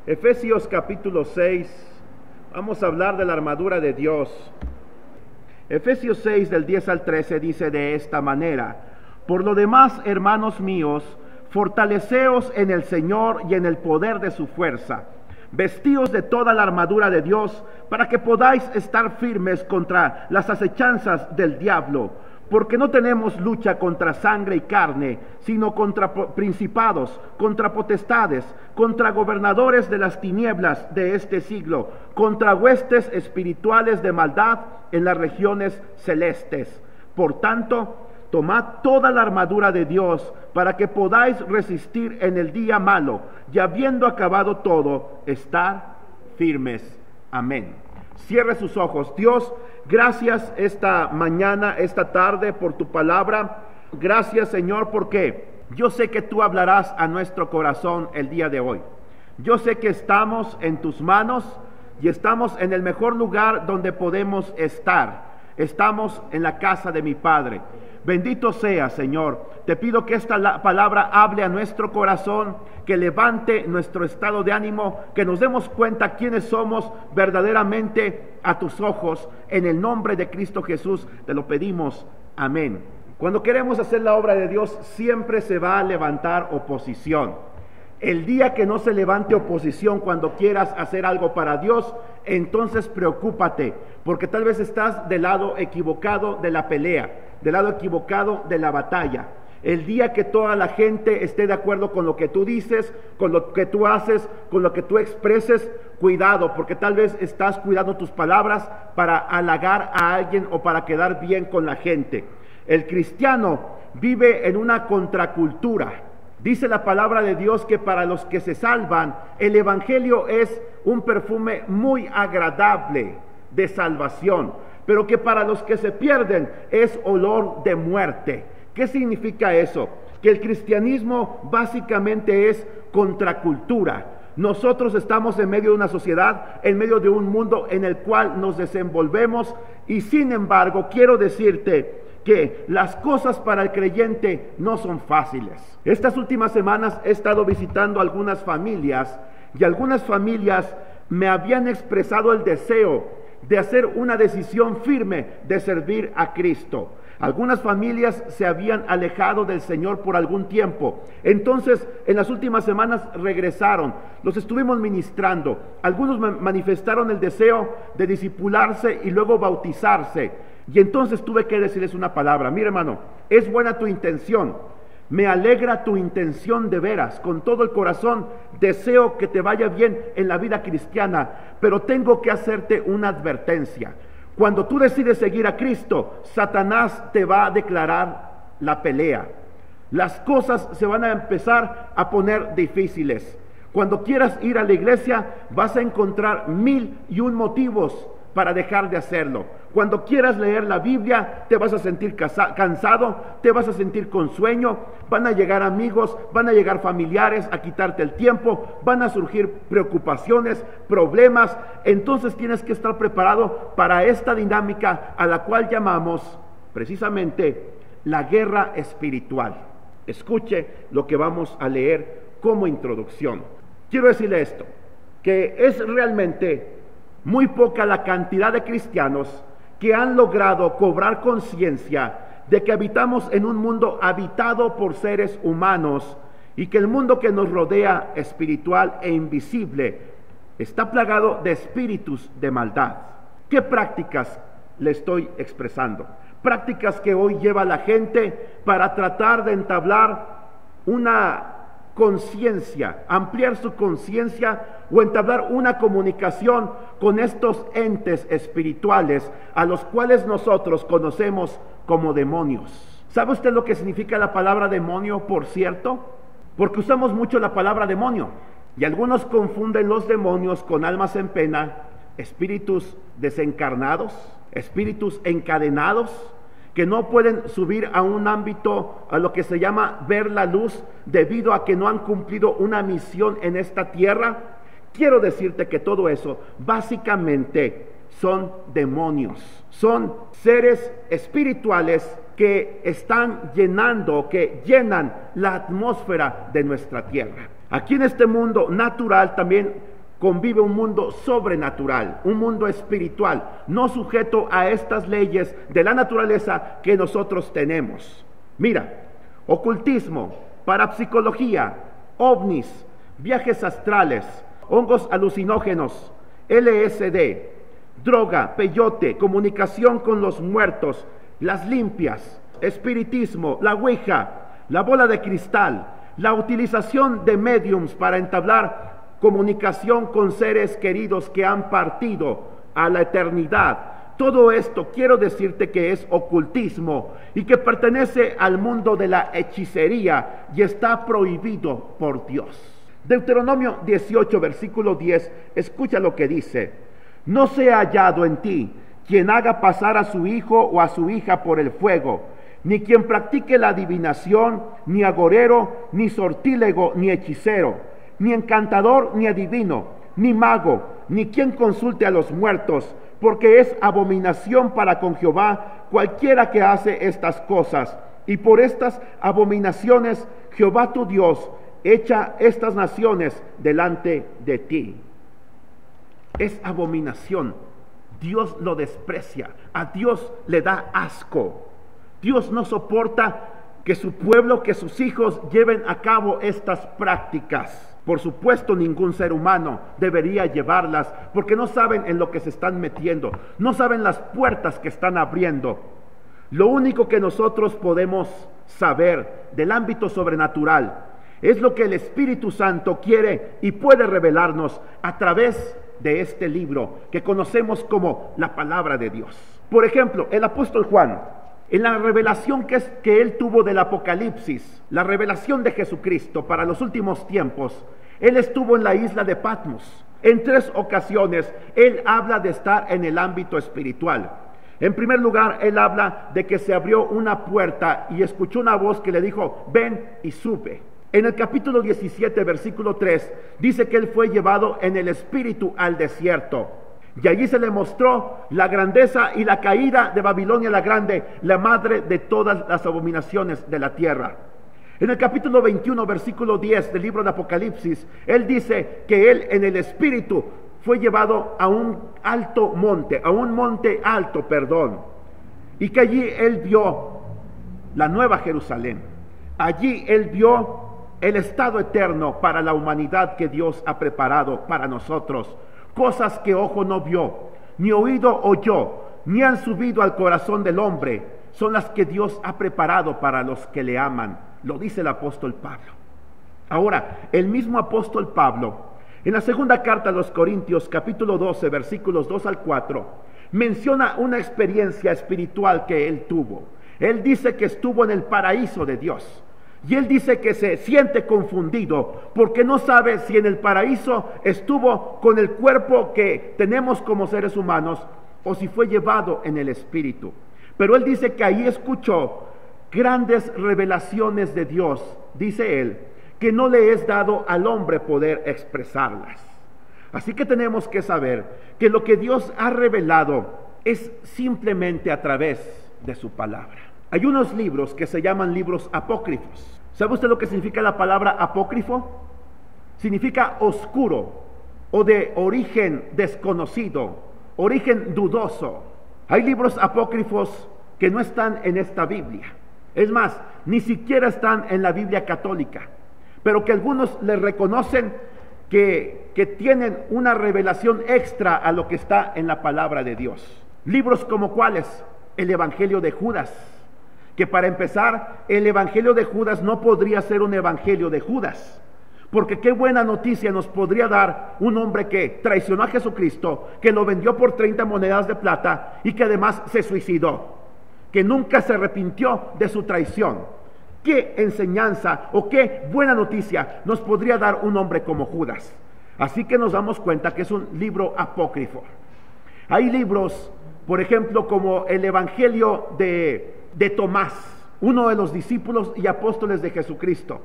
Efesios capítulo 6, vamos a hablar de la armadura de Dios. Efesios 6 del 10 al 13 dice de esta manera: por lo demás, hermanos míos, fortaleceos en el Señor y en el poder de su fuerza. Vestíos de toda la armadura de Dios, para que podáis estar firmes contra las acechanzas del diablo. Porque no tenemos lucha contra sangre y carne, sino contra principados, contra potestades, contra gobernadores de las tinieblas de este siglo, contra huestes espirituales de maldad en las regiones celestes. Por tanto, tomad toda la armadura de Dios, para que podáis resistir en el día malo, y habiendo acabado todo, estar firmes. Amén. Cierre sus ojos. Dios, gracias esta mañana, esta tarde, por tu palabra. Gracias, Señor, porque yo sé que tú hablarás a nuestro corazón el día de hoy. Yo sé que estamos en tus manos y estamos en el mejor lugar donde podemos estar. Estamos en la casa de mi Padre. Bendito sea, Señor. Te pido que esta palabra hable a nuestro corazón, que levante nuestro estado de ánimo, que nos demos cuenta quiénes somos verdaderamente a tus ojos. En el nombre de Cristo Jesús te lo pedimos. Amén. Cuando queremos hacer la obra de Dios, siempre se va a levantar oposición. El día que no se levante oposición cuando quieras hacer algo para Dios, entonces preocúpate, porque tal vez estás del lado equivocado de la pelea, del lado equivocado de la batalla. El día que toda la gente esté de acuerdo con lo que tú dices, con lo que tú haces, con lo que tú expreses, cuidado, porque tal vez estás cuidando tus palabras para halagar a alguien o para quedar bien con la gente. El cristiano vive en una contracultura. Dice la palabra de Dios que para los que se salvan, el evangelio es un perfume muy agradable de salvación, pero que para los que se pierden es olor de muerte. ¿Qué significa eso? Que el cristianismo básicamente es contracultura. Nosotros estamos en medio de una sociedad, en medio de un mundo en el cual nos desenvolvemos, y sin embargo quiero decirte que las cosas para el creyente no son fáciles. Estas últimas semanas he estado visitando algunas familias, y algunas familias me habían expresado el deseo de hacer una decisión firme de servir a Cristo. Algunas familias se habían alejado del Señor por algún tiempo. Entonces, en las últimas semanas regresaron. Los estuvimos ministrando. Algunos manifestaron el deseo de discipularse y luego bautizarse. Y entonces tuve que decirles una palabra. Mira, hermano, es buena tu intención. Me alegra tu intención de veras, con todo el corazón. Deseo que te vaya bien en la vida cristiana, pero tengo que hacerte una advertencia. Cuando tú decides seguir a Cristo, Satanás te va a declarar la pelea. Las cosas se van a empezar a poner difíciles. Cuando quieras ir a la iglesia, vas a encontrar 1001 motivos para dejar de hacerlo. Cuando quieras leer la Biblia, te vas a sentir cansado, te vas a sentir con sueño, van a llegar amigos, van a llegar familiares a quitarte el tiempo, van a surgir preocupaciones, problemas. Entonces tienes que estar preparado para esta dinámica a la cual llamamos precisamente la guerra espiritual. Escuche lo que vamos a leer como introducción. Quiero decirle esto, que es realmente muy poca la cantidad de cristianos que han logrado cobrar conciencia de que habitamos en un mundo habitado por seres humanos y que el mundo que nos rodea, espiritual e invisible, está plagado de espíritus de maldad. ¿Qué prácticas le estoy expresando? Prácticas que hoy lleva la gente para tratar de entablar una conciencia, ampliar su conciencia o entablar una comunicación con estos entes espirituales a los cuales nosotros conocemos como demonios. ¿Sabe usted lo que significa la palabra demonio, por cierto? Porque usamos mucho la palabra demonio y algunos confunden los demonios con almas en pena, espíritus desencarnados, espíritus encadenados, que no pueden subir a un ámbito, a lo que se llama ver la luz, debido a que no han cumplido una misión en esta tierra. Quiero decirte que todo eso básicamente son demonios, son seres espirituales que están llenando, que llenan la atmósfera de nuestra tierra. Aquí en este mundo natural también convive un mundo sobrenatural, un mundo espiritual, no sujeto a estas leyes de la naturaleza que nosotros tenemos. Mira, ocultismo, parapsicología, ovnis, viajes astrales, hongos alucinógenos, LSD, droga, peyote, comunicación con los muertos, las limpias, espiritismo, la ouija, la bola de cristal, la utilización de mediums para entablar comunicación con seres queridos que han partido a la eternidad. Todo esto quiero decirte que es ocultismo y que pertenece al mundo de la hechicería y está prohibido por Dios. Deuteronomio 18, versículo 10, escucha lo que dice: no sea hallado en ti quien haga pasar a su hijo o a su hija por el fuego, ni quien practique la adivinación, ni agorero, ni sortílego, ni hechicero, ni encantador, ni adivino, ni mago, ni quien consulte a los muertos, porque es abominación para con Jehová cualquiera que hace estas cosas. Y por estas abominaciones Jehová tu Dios echa estas naciones delante de ti. Es abominación. Dios lo desprecia. A Dios le da asco. Dios no soporta que su pueblo, que sus hijos lleven a cabo estas prácticas. Por supuesto, ningún ser humano debería llevarlas, porque no saben en lo que se están metiendo, no saben las puertas que están abriendo. Lo único que nosotros podemos saber del ámbito sobrenatural es lo que el Espíritu Santo quiere y puede revelarnos a través de este libro que conocemos como la palabra de Dios. Por ejemplo, el apóstol Juan, en la revelación que él tuvo del Apocalipsis, la revelación de Jesucristo para los últimos tiempos, él estuvo en la isla de Patmos. En 3 ocasiones él habla de estar en el ámbito espiritual. En primer lugar, él habla de que se abrió una puerta y escuchó una voz que le dijo: ven y sube. En el capítulo 17, versículo 3, dice que él fue llevado en el espíritu al desierto. Y allí se le mostró la grandeza y la caída de Babilonia la Grande, la madre de todas las abominaciones de la tierra. En el capítulo 21, versículo 10 del libro de Apocalipsis, él dice que él en el espíritu fue llevado a un monte alto, y que allí él vio la nueva Jerusalén. Allí él vio el estado eterno para la humanidad que Dios ha preparado para nosotros. Cosas que ojo no vio, ni oído oyó, ni han subido al corazón del hombre, son las que Dios ha preparado para los que le aman. Lo dice el apóstol Pablo. Ahora, el mismo apóstol Pablo, en la segunda carta a los Corintios, capítulo 12, versículos 2 al 4, menciona una experiencia espiritual que él tuvo. Él dice que estuvo en el paraíso de Dios. Y él dice que se siente confundido porque no sabe si en el paraíso estuvo con el cuerpo que tenemos como seres humanos o si fue llevado en el espíritu. Pero él dice que ahí escuchó grandes revelaciones de Dios, dice él, que no le es dado al hombre poder expresarlas. Así que tenemos que saber que lo que Dios ha revelado es simplemente a través de su palabra. Hay unos libros que se llaman libros apócrifos. ¿Sabe usted lo que significa la palabra apócrifo? Significa oscuro o de origen desconocido, origen dudoso. Hay libros apócrifos que no están en esta Biblia. Es más, ni siquiera están en la Biblia católica, pero que algunos les reconocen que tienen una revelación extra a lo que está en la palabra de Dios. Libros como cuáles: el Evangelio de Judas, que para empezar, el Evangelio de Judas no podría ser un Evangelio de Judas, porque qué buena noticia nos podría dar un hombre que traicionó a Jesucristo, que lo vendió por 30 monedas de plata y que además se suicidó, que nunca se arrepintió de su traición. Qué enseñanza o qué buena noticia nos podría dar un hombre como Judas. Así que nos damos cuenta que es un libro apócrifo. Hay libros, por ejemplo, como el Evangelio de Tomás, uno de los discípulos y apóstoles de Jesucristo.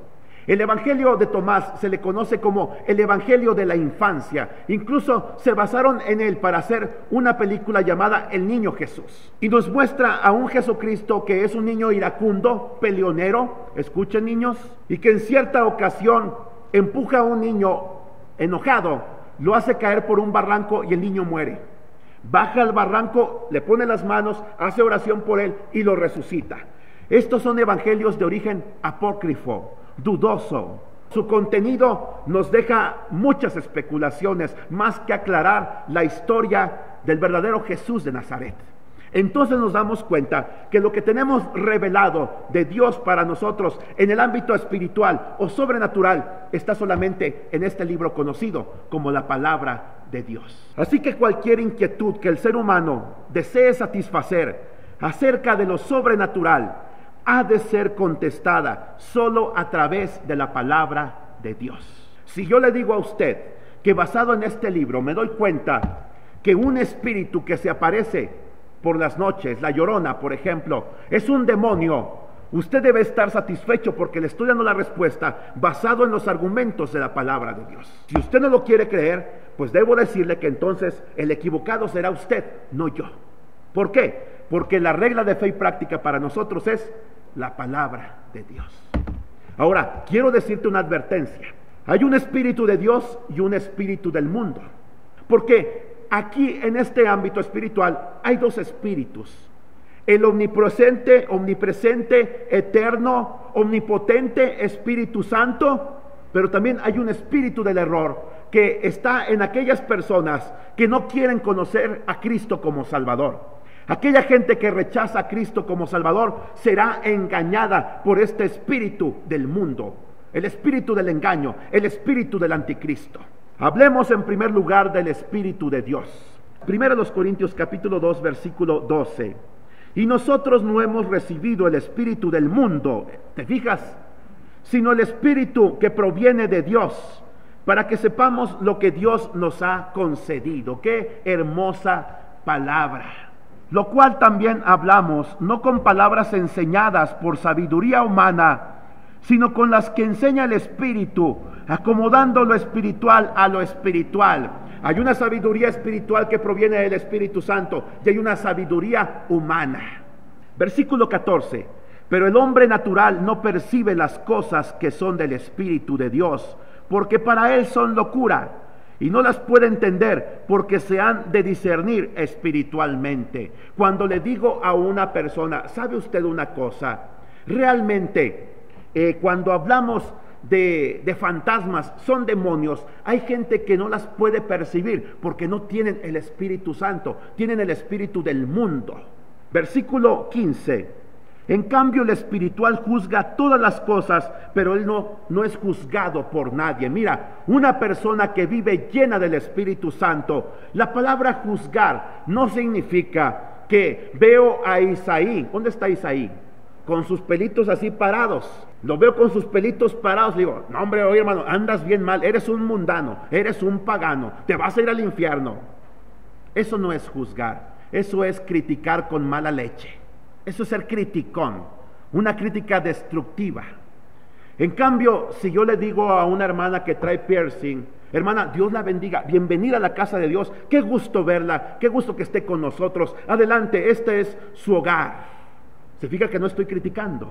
El Evangelio de Tomás se le conoce como el Evangelio de la infancia. Incluso se basaron en él para hacer una película llamada El Niño Jesús. Y nos muestra a un Jesucristo que es un niño iracundo, peleonero, escuchen niños, y que en cierta ocasión empuja a un niño enojado lo hace caer por un barranco y el niño muere. Baja al barranco, le pone las manos, hace oración por él y lo resucita. Estos son evangelios de origen apócrifo, dudoso. Su contenido nos deja muchas especulaciones, más que aclarar la historia del verdadero Jesús de Nazaret. Entonces nos damos cuenta que lo que tenemos revelado de Dios para nosotros en el ámbito espiritual o sobrenatural está solamente en este libro conocido como la palabra de Dios. Así que cualquier inquietud que el ser humano desee satisfacer acerca de lo sobrenatural ha de ser contestada solo a través de la palabra de Dios. Si yo le digo a usted que basado en este libro me doy cuenta que un espíritu que se aparece por las noches, la Llorona por ejemplo, es un demonio, usted debe estar satisfecho porque le estoy dando la respuesta basado en los argumentos de la palabra de Dios. Si usted no lo quiere creer, pues debo decirle que entonces el equivocado será usted, no yo. ¿Por qué? Porque la regla de fe y práctica para nosotros es la palabra de Dios. Ahora, quiero decirte una advertencia. Hay un espíritu de Dios y un espíritu del mundo. Porque aquí en este ámbito espiritual hay dos espíritus. El omnipresente, eterno, omnipotente Espíritu Santo, pero también hay un espíritu del error que está en aquellas personas que no quieren conocer a Cristo como Salvador. Aquella gente que rechaza a Cristo como Salvador será engañada por este espíritu del mundo, el espíritu del engaño, el espíritu del anticristo. Hablemos en primer lugar del Espíritu de Dios. Primero los Corintios capítulo 2 versículo 12. Y nosotros no hemos recibido el espíritu del mundo, ¿te fijas? Sino el espíritu que proviene de Dios, para que sepamos lo que Dios nos ha concedido. ¡Qué hermosa palabra! Lo cual también hablamos, no con palabras enseñadas por sabiduría humana, sino con las que enseña el Espíritu, acomodando lo espiritual a lo espiritual. Hay una sabiduría espiritual que proviene del Espíritu Santo y hay una sabiduría humana. Versículo 14. Pero el hombre natural no percibe las cosas que son del Espíritu de Dios, porque para él son locura, y no las puede entender porque se han de discernir espiritualmente. Cuando le digo a una persona, ¿sabe usted una cosa? Realmente, cuando hablamos de fantasmas, son demonios, hay gente que no las puede percibir porque no tienen el Espíritu Santo, tienen el espíritu del mundo. Versículo 15. En cambio el espiritual juzga todas las cosas, pero él no es juzgado por nadie. Mira, una persona que vive llena del Espíritu Santo, la palabra juzgar no significa que veo a Isaí. ¿Dónde está Isaí? Con sus pelitos así parados. Lo veo con sus pelitos parados. Le digo, no hombre, oye hermano, andas bien mal, eres un mundano, eres un pagano, te vas a ir al infierno. Eso no es juzgar, eso es criticar con mala leche. Eso es ser criticón, una crítica destructiva. En cambio, si yo le digo a una hermana que trae piercing, hermana, Dios la bendiga, bienvenida a la casa de Dios, qué gusto verla, qué gusto que esté con nosotros, adelante, este es su hogar. Se fija que no estoy criticando,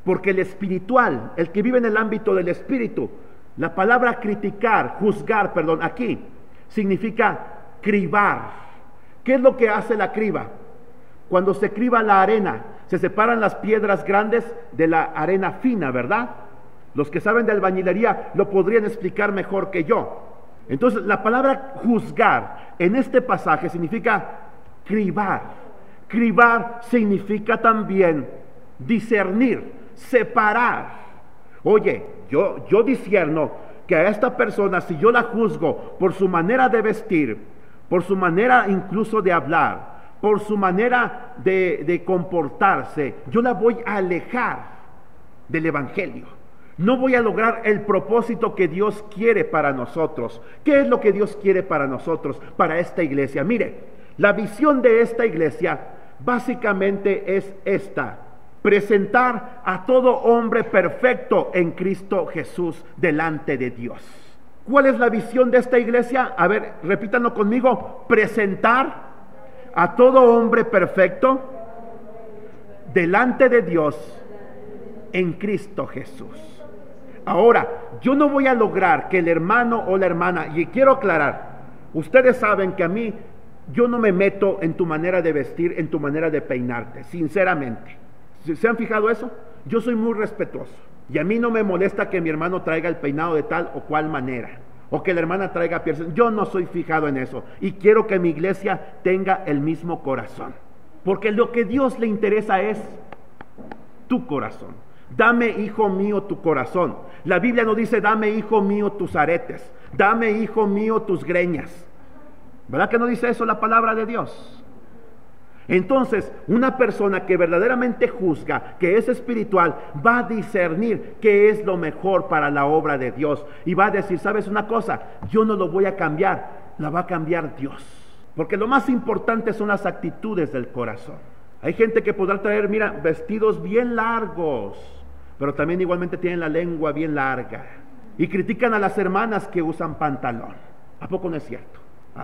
porque el espiritual, el que vive en el ámbito del espíritu, la palabra criticar, juzgar, perdón, aquí significa cribar. ¿Qué es lo que hace la criba? Cuando se criba la arena, se separan las piedras grandes de la arena fina, ¿verdad? Los que saben de albañilería lo podrían explicar mejor que yo. Entonces, la palabra juzgar en este pasaje significa cribar. Cribar significa también discernir, separar. Oye, yo discierno que a esta persona, si yo la juzgo por su manera de vestir, por su manera incluso de hablar, por su manera de comportarse, yo la voy a alejar del Evangelio. No voy a lograr el propósito que Dios quiere para nosotros. ¿Qué es lo que Dios quiere para nosotros, para esta iglesia? Mire, la visión de esta iglesia básicamente es esta: presentar a todo hombre perfecto en Cristo Jesús delante de Dios. ¿Cuál es la visión de esta iglesia? A ver, repítanlo conmigo: presentar a todo hombre perfecto delante de Dios en Cristo Jesús. Ahora, yo no voy a lograr que el hermano o la hermana, y quiero aclarar, ustedes saben que a mí, yo no me meto en tu manera de vestir, en tu manera de peinarte, sinceramente. ¿Se han fijado eso? Yo soy muy respetuoso. Y a mí no me molesta que mi hermano traiga el peinado de tal o cual manera, o que la hermana traiga piercing. Yo no soy fijado en eso. Y quiero que mi iglesia tenga el mismo corazón. Porque lo que Dios le interesa es tu corazón. Dame, hijo mío, tu corazón. La Biblia no dice, dame, hijo mío, tus aretes. Dame, hijo mío, tus greñas. ¿Verdad que no dice eso la palabra de Dios? Entonces, una persona que verdaderamente juzga, que es espiritual, va a discernir qué es lo mejor para la obra de Dios. Y va a decir, ¿sabes una cosa? Yo no lo voy a cambiar, la va a cambiar Dios. Porque lo más importante son las actitudes del corazón. Hay gente que podrá traer, mira, vestidos bien largos, pero también igualmente tienen la lengua bien larga. Y critican a las hermanas que usan pantalón. ¿A poco no es cierto?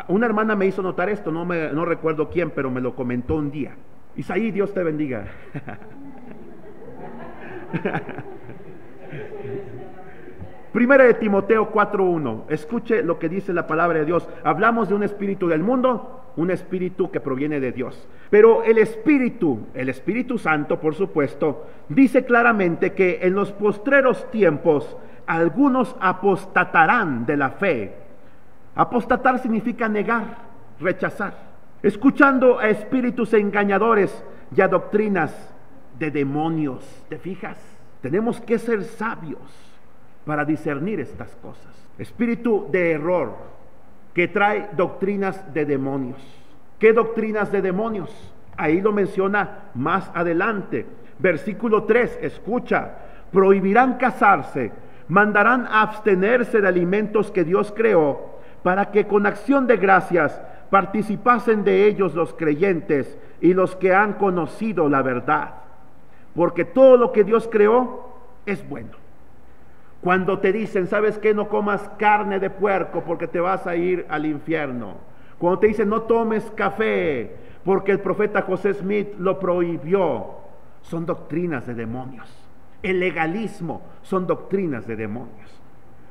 Una hermana me hizo notar esto, no recuerdo quién, pero me lo comentó un día. Isaí, Dios te bendiga. Primera de Timoteo 4:1. Escuche lo que dice la palabra de Dios. Hablamos de un espíritu del mundo, un espíritu que proviene de Dios. Pero el Espíritu Santo, por supuesto, dice claramente que en los postreros tiempos algunos apostatarán de la fe. Apostatar significa negar, rechazar, escuchando a espíritus engañadores y a doctrinas de demonios. ¿Te fijas? Tenemos que ser sabios para discernir estas cosas. Espíritu de error que trae doctrinas de demonios. ¿Qué doctrinas de demonios? Ahí lo menciona más adelante. Versículo 3, escucha: prohibirán casarse, mandarán a abstenerse de alimentos que Dios creó, para que con acción de gracias participasen de ellos los creyentes y los que han conocido la verdad. Porque todo lo que Dios creó es bueno. Cuando te dicen, ¿sabes qué? No comas carne de puerco porque te vas a ir al infierno. Cuando te dicen, no tomes café porque el profeta José Smith lo prohibió, son doctrinas de demonios. El legalismo son doctrinas de demonios.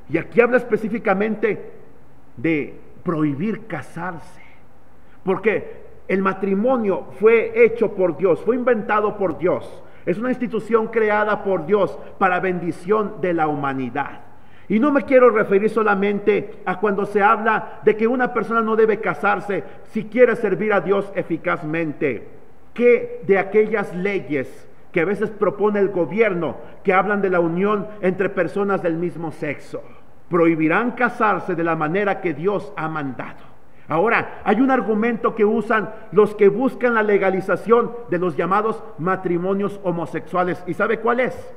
Y aquí habla específicamente de prohibir casarse, porque el matrimonio fue hecho por Dios, fue inventado por Dios, es una institución creada por Dios para bendición de la humanidad. Y no me quiero referir solamente a cuando se habla de que una persona no debe casarse si quiere servir a Dios eficazmente, que de aquellas leyes que a veces propone el gobierno que hablan de la unión entre personas del mismo sexo. Prohibirán casarse de la manera que Dios ha mandado. Ahora, hay un argumento que usan los que buscan la legalización de los llamados matrimonios homosexuales. ¿Y sabe cuál es?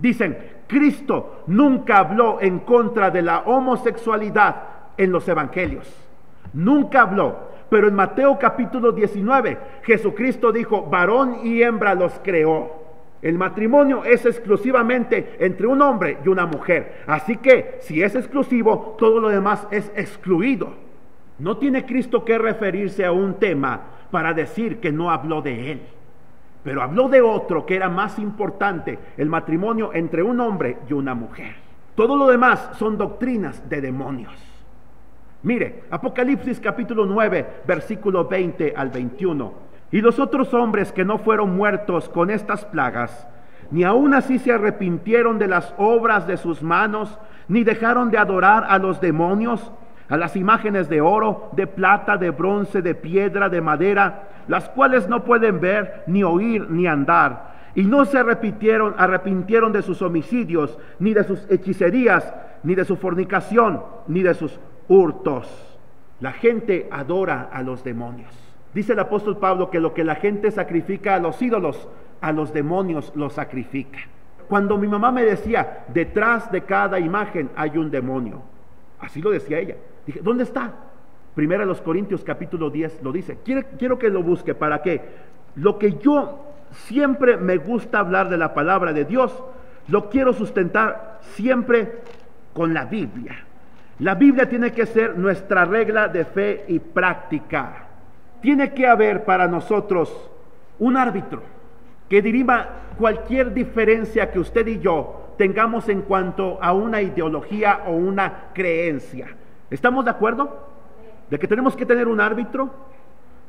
Dicen, Cristo nunca habló en contra de la homosexualidad en los evangelios. Nunca habló. Pero en Mateo capítulo 19, Jesucristo dijo, varón y hembra los creó. El matrimonio es exclusivamente entre un hombre y una mujer. Así que si es exclusivo, todo lo demás es excluido. No tiene Cristo que referirse a un tema para decir que no habló de él. Pero habló de otro que era más importante, el matrimonio entre un hombre y una mujer. Todo lo demás son doctrinas de demonios. Mire, Apocalipsis capítulo 9, versículo 20 al 21. Y los otros hombres que no fueron muertos con estas plagas, ni aun así se arrepintieron de las obras de sus manos, ni dejaron de adorar a los demonios, a las imágenes de oro, de plata, de bronce, de piedra, de madera, las cuales no pueden ver, ni oír, ni andar. Y no se arrepintieron de sus homicidios, ni de sus hechicerías, ni de su fornicación, ni de sus hurtos. La gente adora a los demonios. Dice el apóstol Pablo que lo que la gente sacrifica a los ídolos, a los demonios los sacrifica. Cuando mi mamá me decía, detrás de cada imagen hay un demonio, así lo decía ella. Dije, ¿dónde está? Primera de los Corintios capítulo 10 lo dice. Quiero que lo busque para que lo que yo siempre me gusta hablar de la palabra de Dios, lo quiero sustentar siempre con la Biblia. La Biblia tiene que ser nuestra regla de fe y práctica. Tiene que haber para nosotros un árbitro. que dirima cualquier diferencia que usted y yo tengamos en cuanto a una ideología o una creencia. ¿Estamos de acuerdo? De que tenemos que tener un árbitro,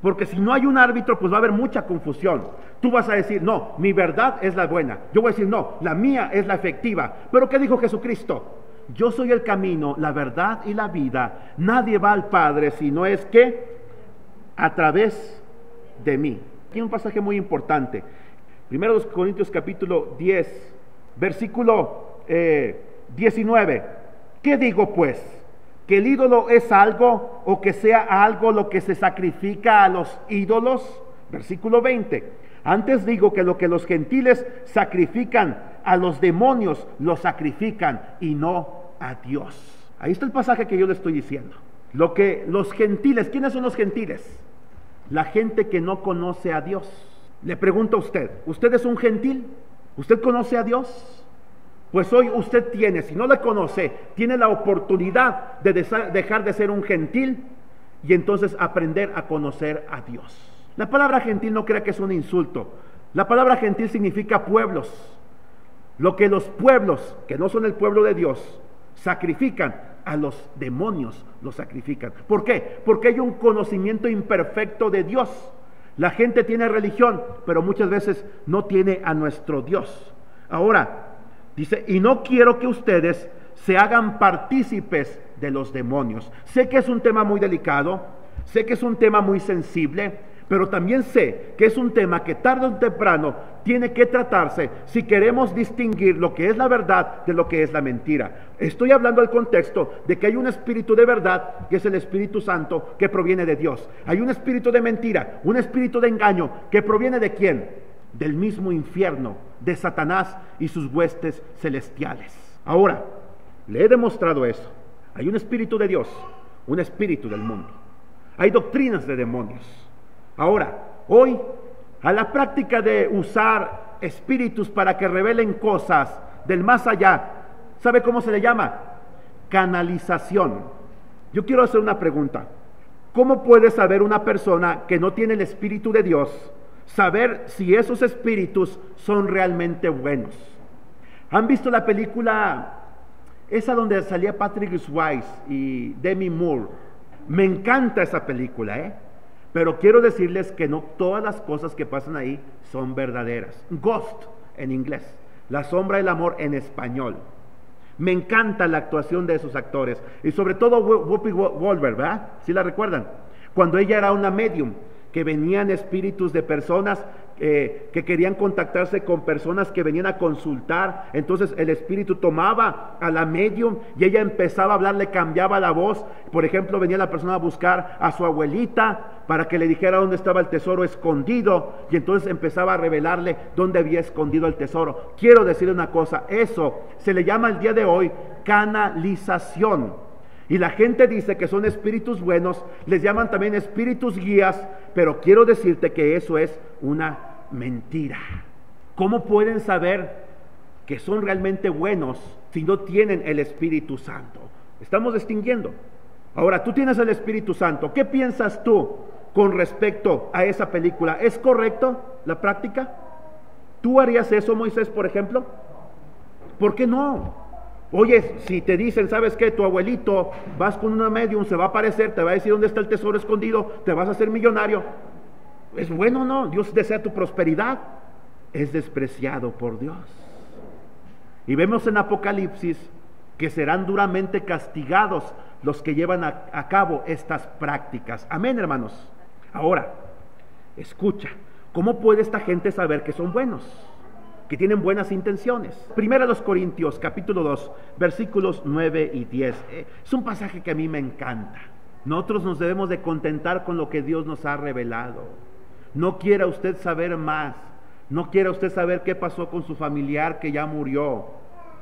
porque si no hay un árbitro, pues va a haber mucha confusión. Tú vas a decir, no, mi verdad es la buena. Yo voy a decir, no, la mía es la efectiva. Pero ¿qué dijo Jesucristo? Yo soy el camino, la verdad y la vida. Nadie va al Padre si no es que a través de mí. Aquí hay un pasaje muy importante. 1 Corintios capítulo 10, versículo 19. ¿Qué digo pues? ¿Que el ídolo es algo o que sea algo lo que se sacrifica a los ídolos? Versículo 20. Antes digo que lo que los gentiles sacrifican a los demonios, lo sacrifican y no a Dios. Ahí está el pasaje que yo le estoy diciendo. Lo que los gentiles, ¿quiénes son los gentiles? La gente que no conoce a Dios. Le pregunto a usted, ¿usted es un gentil? ¿Usted conoce a Dios? Pues hoy usted tiene, si no le conoce, tiene la oportunidad de dejar de ser un gentil y entonces aprender a conocer a Dios. La palabra gentil no crea que es un insulto. La palabra gentil significa pueblos. Lo que los pueblos, que no son el pueblo de Dios, sacrifican, a los demonios los sacrifican. ¿Por qué? Porque hay un conocimiento imperfecto de Dios. La gente tiene religión, pero muchas veces no tiene a nuestro Dios. Ahora, dice, y no quiero que ustedes se hagan partícipes de los demonios. Sé que es un tema muy delicado, sé que es un tema muy sensible, pero también sé que es un tema que tarde o temprano tiene que tratarse si queremos distinguir lo que es la verdad de lo que es la mentira. Estoy hablando del contexto de que hay un espíritu de verdad, que es el Espíritu Santo, que proviene de Dios. Hay un espíritu de mentira, un espíritu de engaño, que proviene ¿de quién? Del mismo infierno, de Satanás y sus huestes celestiales. Ahora, le he demostrado eso. Hay un espíritu de Dios, un espíritu del mundo. Hay doctrinas de demonios. Ahora, hoy, a la práctica de usar espíritus para que revelen cosas del más allá, ¿sabe cómo se le llama? Canalización. Yo quiero hacer una pregunta. ¿Cómo puede saber una persona que no tiene el Espíritu de Dios, saber si esos espíritus son realmente buenos? ¿Han visto la película esa donde salía Patrick Swayze y Demi Moore? Me encanta esa película, pero quiero decirles que no todas las cosas que pasan ahí son verdaderas. Ghost en inglés, La sombra del amor en español. Me encanta la actuación de esos actores y sobre todo Whoopi Goldberg, ¿verdad? ¿Sí la recuerdan? Cuando ella era una medium, que venían espíritus de personas que querían contactarse con personas que venían a consultar. Entonces el espíritu tomaba a la medium y ella empezaba a hablar, le cambiaba la voz. Por ejemplo, venía la persona a buscar a su abuelita para que le dijera dónde estaba el tesoro escondido, y entonces empezaba a revelarle dónde había escondido el tesoro. Quiero decirle una cosa, eso se le llama el día de hoy canalización. Y la gente dice que son espíritus buenos, les llaman también espíritus guías, pero quiero decirte que eso es una mentira. ¿Cómo pueden saber que son realmente buenos si no tienen el Espíritu Santo? Estamos distinguiendo. Ahora, tú tienes el Espíritu Santo. ¿Qué piensas tú con respecto a esa película? ¿Es correcto la práctica? ¿Tú harías eso, Moisés, por ejemplo? ¿Por qué no? Oye, si te dicen, ¿sabes qué? Tu abuelito, vas con una medium, se va a aparecer, te va a decir dónde está el tesoro escondido, te vas a hacer millonario. ¿Es bueno o no? Dios desea tu prosperidad. Es despreciado por Dios. Y vemos en Apocalipsis que serán duramente castigados los que llevan a cabo estas prácticas. Amén, hermanos. Ahora, escucha, ¿cómo puede esta gente saber que son buenos? Que tienen buenas intenciones. Primera a los Corintios, capítulo 2, versículos 9 y 10. Es un pasaje que a mí me encanta. Nosotros nos debemos de contentar con lo que Dios nos ha revelado. No quiera usted saber más. No quiera usted saber qué pasó con su familiar que ya murió.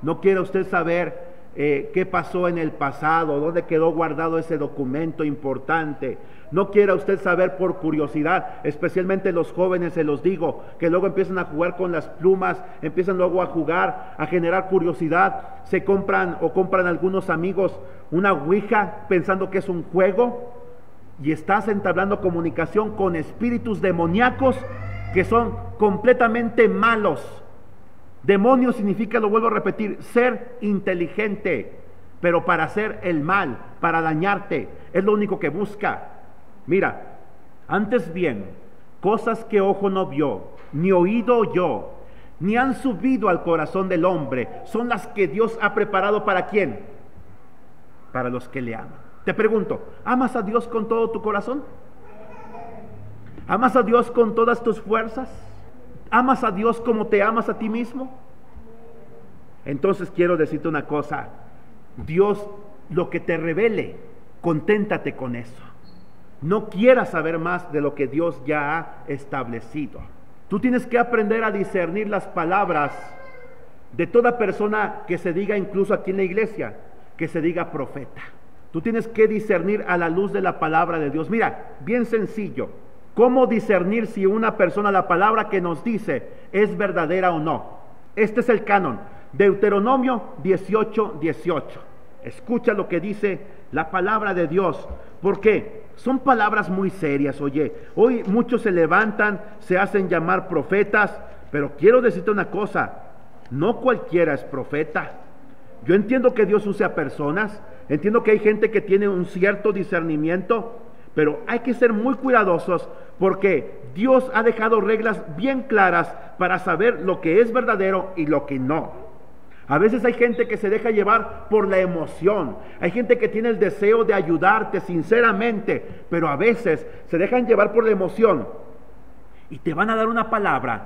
No quiera usted saber qué pasó en el pasado, dónde quedó guardado ese documento importante. No quiera usted saber por curiosidad, especialmente los jóvenes, se los digo, que luego empiezan a jugar con las plumas, empiezan luego a jugar, a generar curiosidad, se compran algunos amigos una ouija pensando que es un juego, y estás entablando comunicación con espíritus demoníacos que son completamente malos. Demonio significa, lo vuelvo a repetir, ser inteligente, pero para hacer el mal, para dañarte, es lo único que busca. Mira, antes bien, cosas que ojo no vio, ni oído oyó, ni han subido al corazón del hombre, son las que Dios ha preparado ¿para quién? Para los que le aman. Te pregunto, ¿amas a Dios con todo tu corazón? ¿Amas a Dios con todas tus fuerzas? ¿Amas a Dios como te amas a ti mismo? Entonces quiero decirte una cosa, Dios lo que te revele, conténtate con eso. No quieras saber más de lo que Dios ya ha establecido. Tú tienes que aprender a discernir las palabras de toda persona que se diga, incluso aquí en la iglesia, que se diga profeta. Tú tienes que discernir a la luz de la palabra de Dios. Mira, bien sencillo. ¿Cómo discernir si una persona, la palabra que nos dice, es verdadera o no? Este es el canon. Deuteronomio 18:18. Escucha lo que dice la palabra de Dios. Porque son palabras muy serias, oye. Hoy muchos se levantan, se hacen llamar profetas, pero quiero decirte una cosa, no cualquiera es profeta. Yo entiendo que Dios use a personas, entiendo que hay gente que tiene un cierto discernimiento, pero hay que ser muy cuidadosos porque Dios ha dejado reglas bien claras para saber lo que es verdadero y lo que no. A veces hay gente que se deja llevar por la emoción, hay gente que tiene el deseo de ayudarte sinceramente, pero a veces se dejan llevar por la emoción y te van a dar una palabra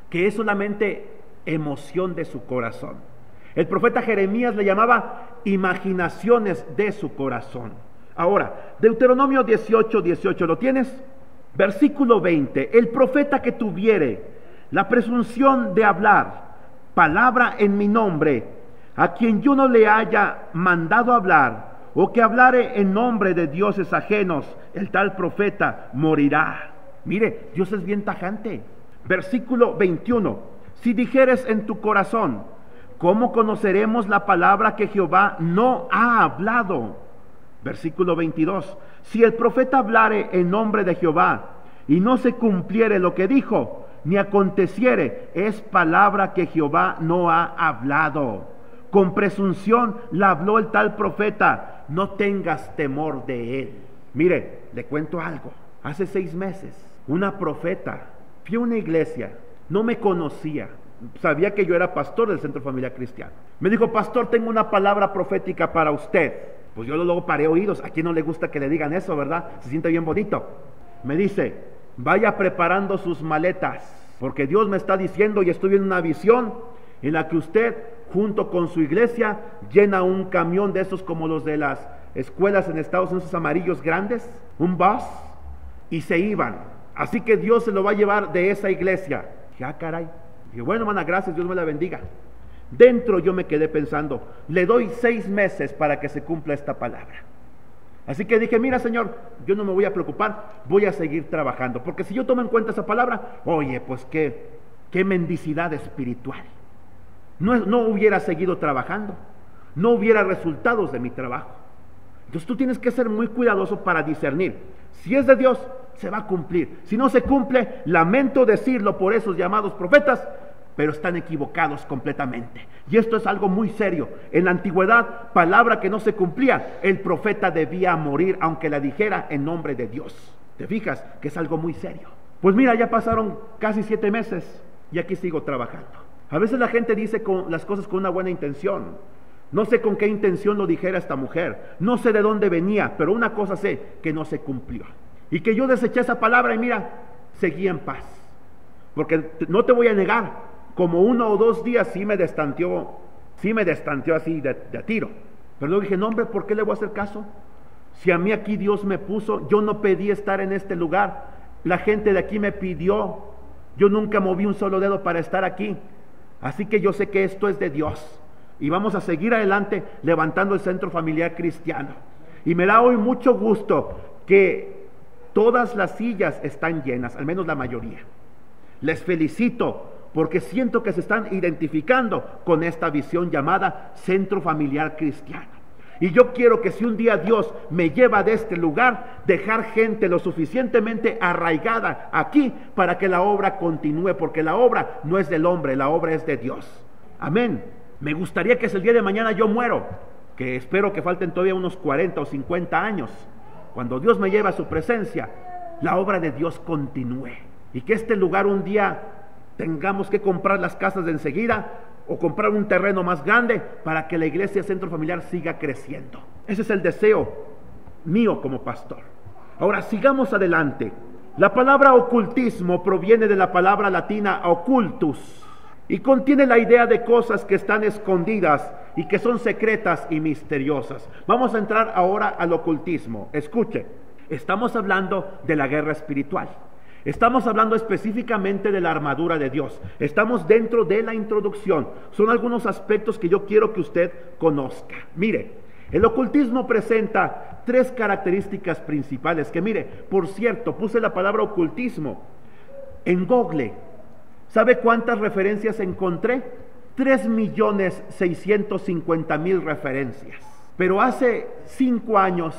que es solamente emoción de su corazón. El profeta Jeremías le llamaba imaginaciones de su corazón. Ahora, Deuteronomio 18:18, ¿lo tienes? Versículo 20, el profeta que tuviere la presunción de hablar palabra en mi nombre, a quien yo no le haya mandado hablar, o que hablare en nombre de dioses ajenos, el tal profeta morirá. Mire, Dios es bien tajante. Versículo 21, si dijeres en tu corazón, ¿cómo conoceremos la palabra que Jehová no ha hablado? Versículo 22, si el profeta hablare en nombre de Jehová y no se cumpliere lo que dijo, ni aconteciere, es palabra que Jehová no ha hablado. Con presunción la habló el tal profeta, no tengas temor de él. Mire, le cuento algo. Hace 6 meses, una profeta, fui a una iglesia, no me conocía, sabía que yo era pastor del Centro Familiar Cristiano. Me dijo, pastor, tengo una palabra profética para usted. Pues yo luego paré oídos. ¿A quién no le gusta que le digan eso, verdad? Se siente bien bonito. Me dice, vaya preparando sus maletas, porque Dios me está diciendo y estoy viendo una visión en la que usted, junto con su iglesia, llena un camión de esos como los de las escuelas en Estados Unidos, esos amarillos grandes, un bus, y se iban. Así que Dios se lo va a llevar de esa iglesia. Dije, ah, caray. Dije, bueno, hermana, gracias, Dios me la bendiga. Dentro yo me quedé pensando, le doy 6 meses para que se cumpla esta palabra. Así que dije, mira, Señor, yo no me voy a preocupar, voy a seguir trabajando, porque si yo tomo en cuenta esa palabra, oye, pues qué mendicidad espiritual. No hubiera seguido trabajando, no hubiera resultados de mi trabajo. Entonces tú tienes que ser muy cuidadoso para discernir. Si es de Dios, se va a cumplir. Si no se cumple, lamento decirlo por esos llamados profetas, pero están equivocados completamente. Y esto es algo muy serio. En la antigüedad, palabra que no se cumplía, el profeta debía morir, aunque la dijera en nombre de Dios. ¿Te fijas que es algo muy serio? Pues mira, ya pasaron casi 7 meses y aquí sigo trabajando. A veces la gente dice las cosas con una buena intención. No sé con qué intención lo dijera esta mujer, no sé de dónde venía, pero una cosa sé, que no se cumplió. Y que yo deseché esa palabra y mira, seguí en paz. Porque no te voy a negar, como 1 o 2 días sí me destanteó así de a tiro. Pero luego dije, no hombre, ¿por qué le voy a hacer caso? Si a mí aquí Dios me puso, yo no pedí estar en este lugar, la gente de aquí me pidió, yo nunca moví un solo dedo para estar aquí. Así que yo sé que esto es de Dios. Y vamos a seguir adelante levantando el Centro Familiar Cristiano. Y me da hoy mucho gusto que todas las sillas están llenas, al menos la mayoría. Les felicito porque siento que se están identificando con esta visión llamada Centro Familiar Cristiano. Y yo quiero que si un día Dios me lleva de este lugar, dejar gente lo suficientemente arraigada aquí para que la obra continúe, porque la obra no es del hombre, la obra es de Dios. Amén. Me gustaría que si el día de mañana yo muero, que espero que falten todavía unos 40 o 50 años, cuando Dios me lleve a su presencia, la obra de Dios continúe. Y que este lugar un día tengamos que comprar las casas de enseguida o comprar un terreno más grande para que la iglesia Centro Familiar siga creciendo. Ese es el deseo mío como pastor. Ahora sigamos adelante. La palabra ocultismo proviene de la palabra latina occultus y contiene la idea de cosas que están escondidas y que son secretas y misteriosas. Vamos a entrar ahora al ocultismo. Escuche, estamos hablando de la guerra espiritual. Estamos hablando específicamente de la armadura de Dios. Estamos dentro de la introducción. Son algunos aspectos que yo quiero que usted conozca. Mire, el ocultismo presenta 3 características principales que, mire, por cierto, puse la palabra ocultismo en Google. ¿Sabe cuántas referencias encontré? 3.650.000 referencias. Pero hace 5 años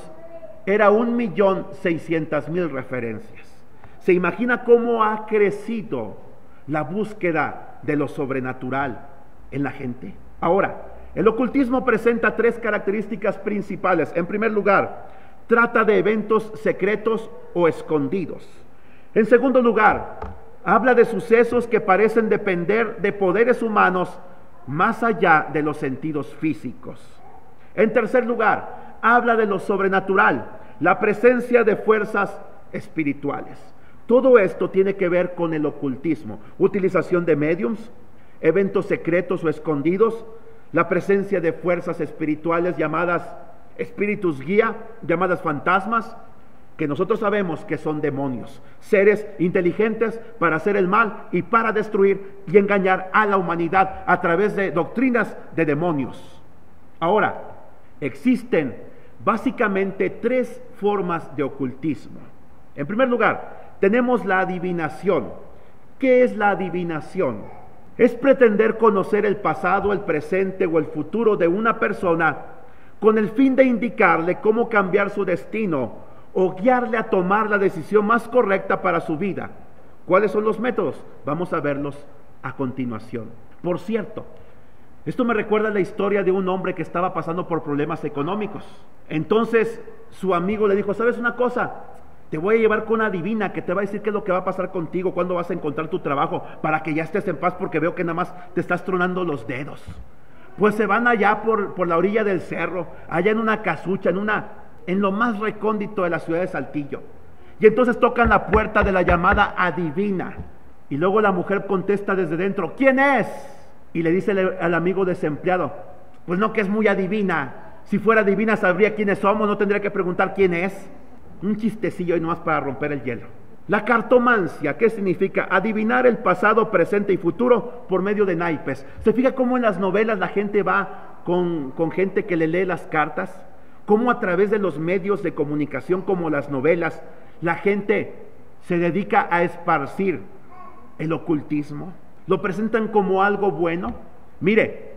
era 1.600.000 referencias. ¿Se imagina cómo ha crecido la búsqueda de lo sobrenatural en la gente? Ahora, el ocultismo presenta 3 características principales. En primer lugar, trata de eventos secretos o escondidos. En segundo lugar, habla de sucesos que parecen depender de poderes humanos más allá de los sentidos físicos. En tercer lugar, habla de lo sobrenatural, la presencia de fuerzas espirituales. Todo esto tiene que ver con el ocultismo, utilización de médiums, eventos secretos o escondidos, la presencia de fuerzas espirituales llamadas espíritus guía, llamadas fantasmas, que nosotros sabemos que son demonios, seres inteligentes para hacer el mal y para destruir y engañar a la humanidad a través de doctrinas de demonios. Ahora, existen básicamente 3 formas de ocultismo. En primer lugar, tenemos la adivinación. ¿Qué es la adivinación? Es pretender conocer el pasado, el presente o el futuro de una persona con el fin de indicarle cómo cambiar su destino o guiarle a tomar la decisión más correcta para su vida. ¿Cuáles son los métodos? Vamos a verlos a continuación. Por cierto, esto me recuerda la historia de un hombre que estaba pasando por problemas económicos. Entonces su amigo le dijo, ¿sabes una cosa? Te voy a llevar con una adivina que te va a decir qué es lo que va a pasar contigo, cuándo vas a encontrar tu trabajo, para que ya estés en paz, porque veo que nada más te estás tronando los dedos. Pues se van allá por la orilla del cerro, allá en una casucha, en lo más recóndito de la ciudad de Saltillo. Y entonces tocan la puerta de la llamada adivina. Y luego la mujer contesta desde dentro, ¿quién es? Y le dice al amigo desempleado, pues no, que es muy adivina. Si fuera adivina sabría quiénes somos, no tendría que preguntar quién es. Un chistecillo y nomás para romper el hielo. La cartomancia, ¿qué significa? Adivinar el pasado, presente y futuro por medio de naipes. ¿Se fija cómo en las novelas la gente va con gente que le lee las cartas? Cómo a través de los medios de comunicación como las novelas, la gente se dedica a esparcir el ocultismo. Lo presentan como algo bueno. Mire,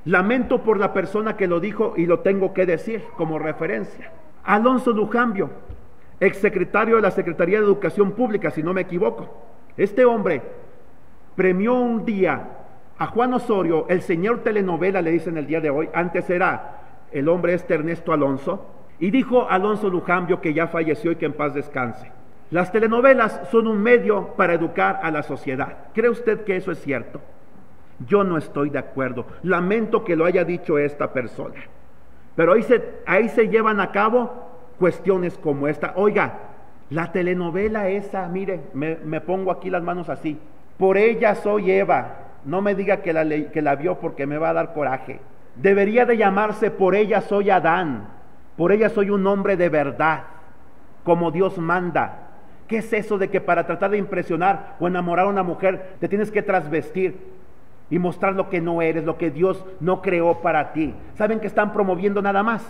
lamento por la persona que lo dijo y lo tengo que decir como referencia. Alonso Lujambio, exsecretario de la Secretaría de Educación Pública, si no me equivoco. Este hombre premió un día a Juan Osorio, el señor telenovela, le dicen el día de hoy. Antes era el hombre Ernesto Alonso, y dijo Alonso Lujambio, que ya falleció y que en paz descanse: las telenovelas son un medio para educar a la sociedad. ¿Cree usted que eso es cierto? Yo no estoy de acuerdo. Lamento que lo haya dicho esta persona. Pero ahí se llevan a cabo cuestiones como esta. Oiga, la telenovela esa, mire, me pongo aquí las manos así. Por ella soy Eva. No me diga que la vio, porque me va a dar coraje. Debería de llamarse Por ella soy Adán. Por ella soy un hombre de verdad, como Dios manda. ¿Qué es eso de que para tratar de impresionar o enamorar a una mujer te tienes que trasvestir y mostrar lo que no eres, lo que Dios no creó para ti? ¿Saben que están promoviendo nada más?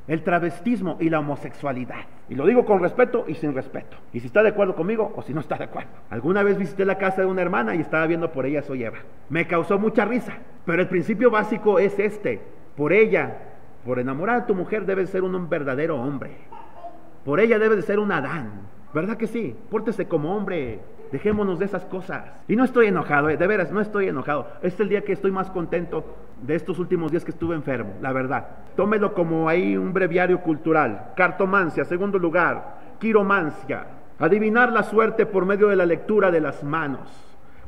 El travestismo y la homosexualidad. Y lo digo con respeto y sin respeto. Y si está de acuerdo conmigo o si no está de acuerdo. Alguna vez visité la casa de una hermana y estaba viendo Por ella soy Eva. Me causó mucha risa. Pero el principio básico es este: por ella Por enamorar a tu mujer debes ser un verdadero hombre. Por ella debes de ser un Adán. ¿Verdad que sí? Pórtese como hombre. Dejémonos de esas cosas. Y no estoy enojado, de veras, no estoy enojado. Este es el día que estoy más contento de estos últimos días que estuve enfermo, la verdad. Tómelo como ahí un breviario cultural. Cartomancia, segundo lugar. Quiromancia. Adivinar la suerte por medio de la lectura de las manos.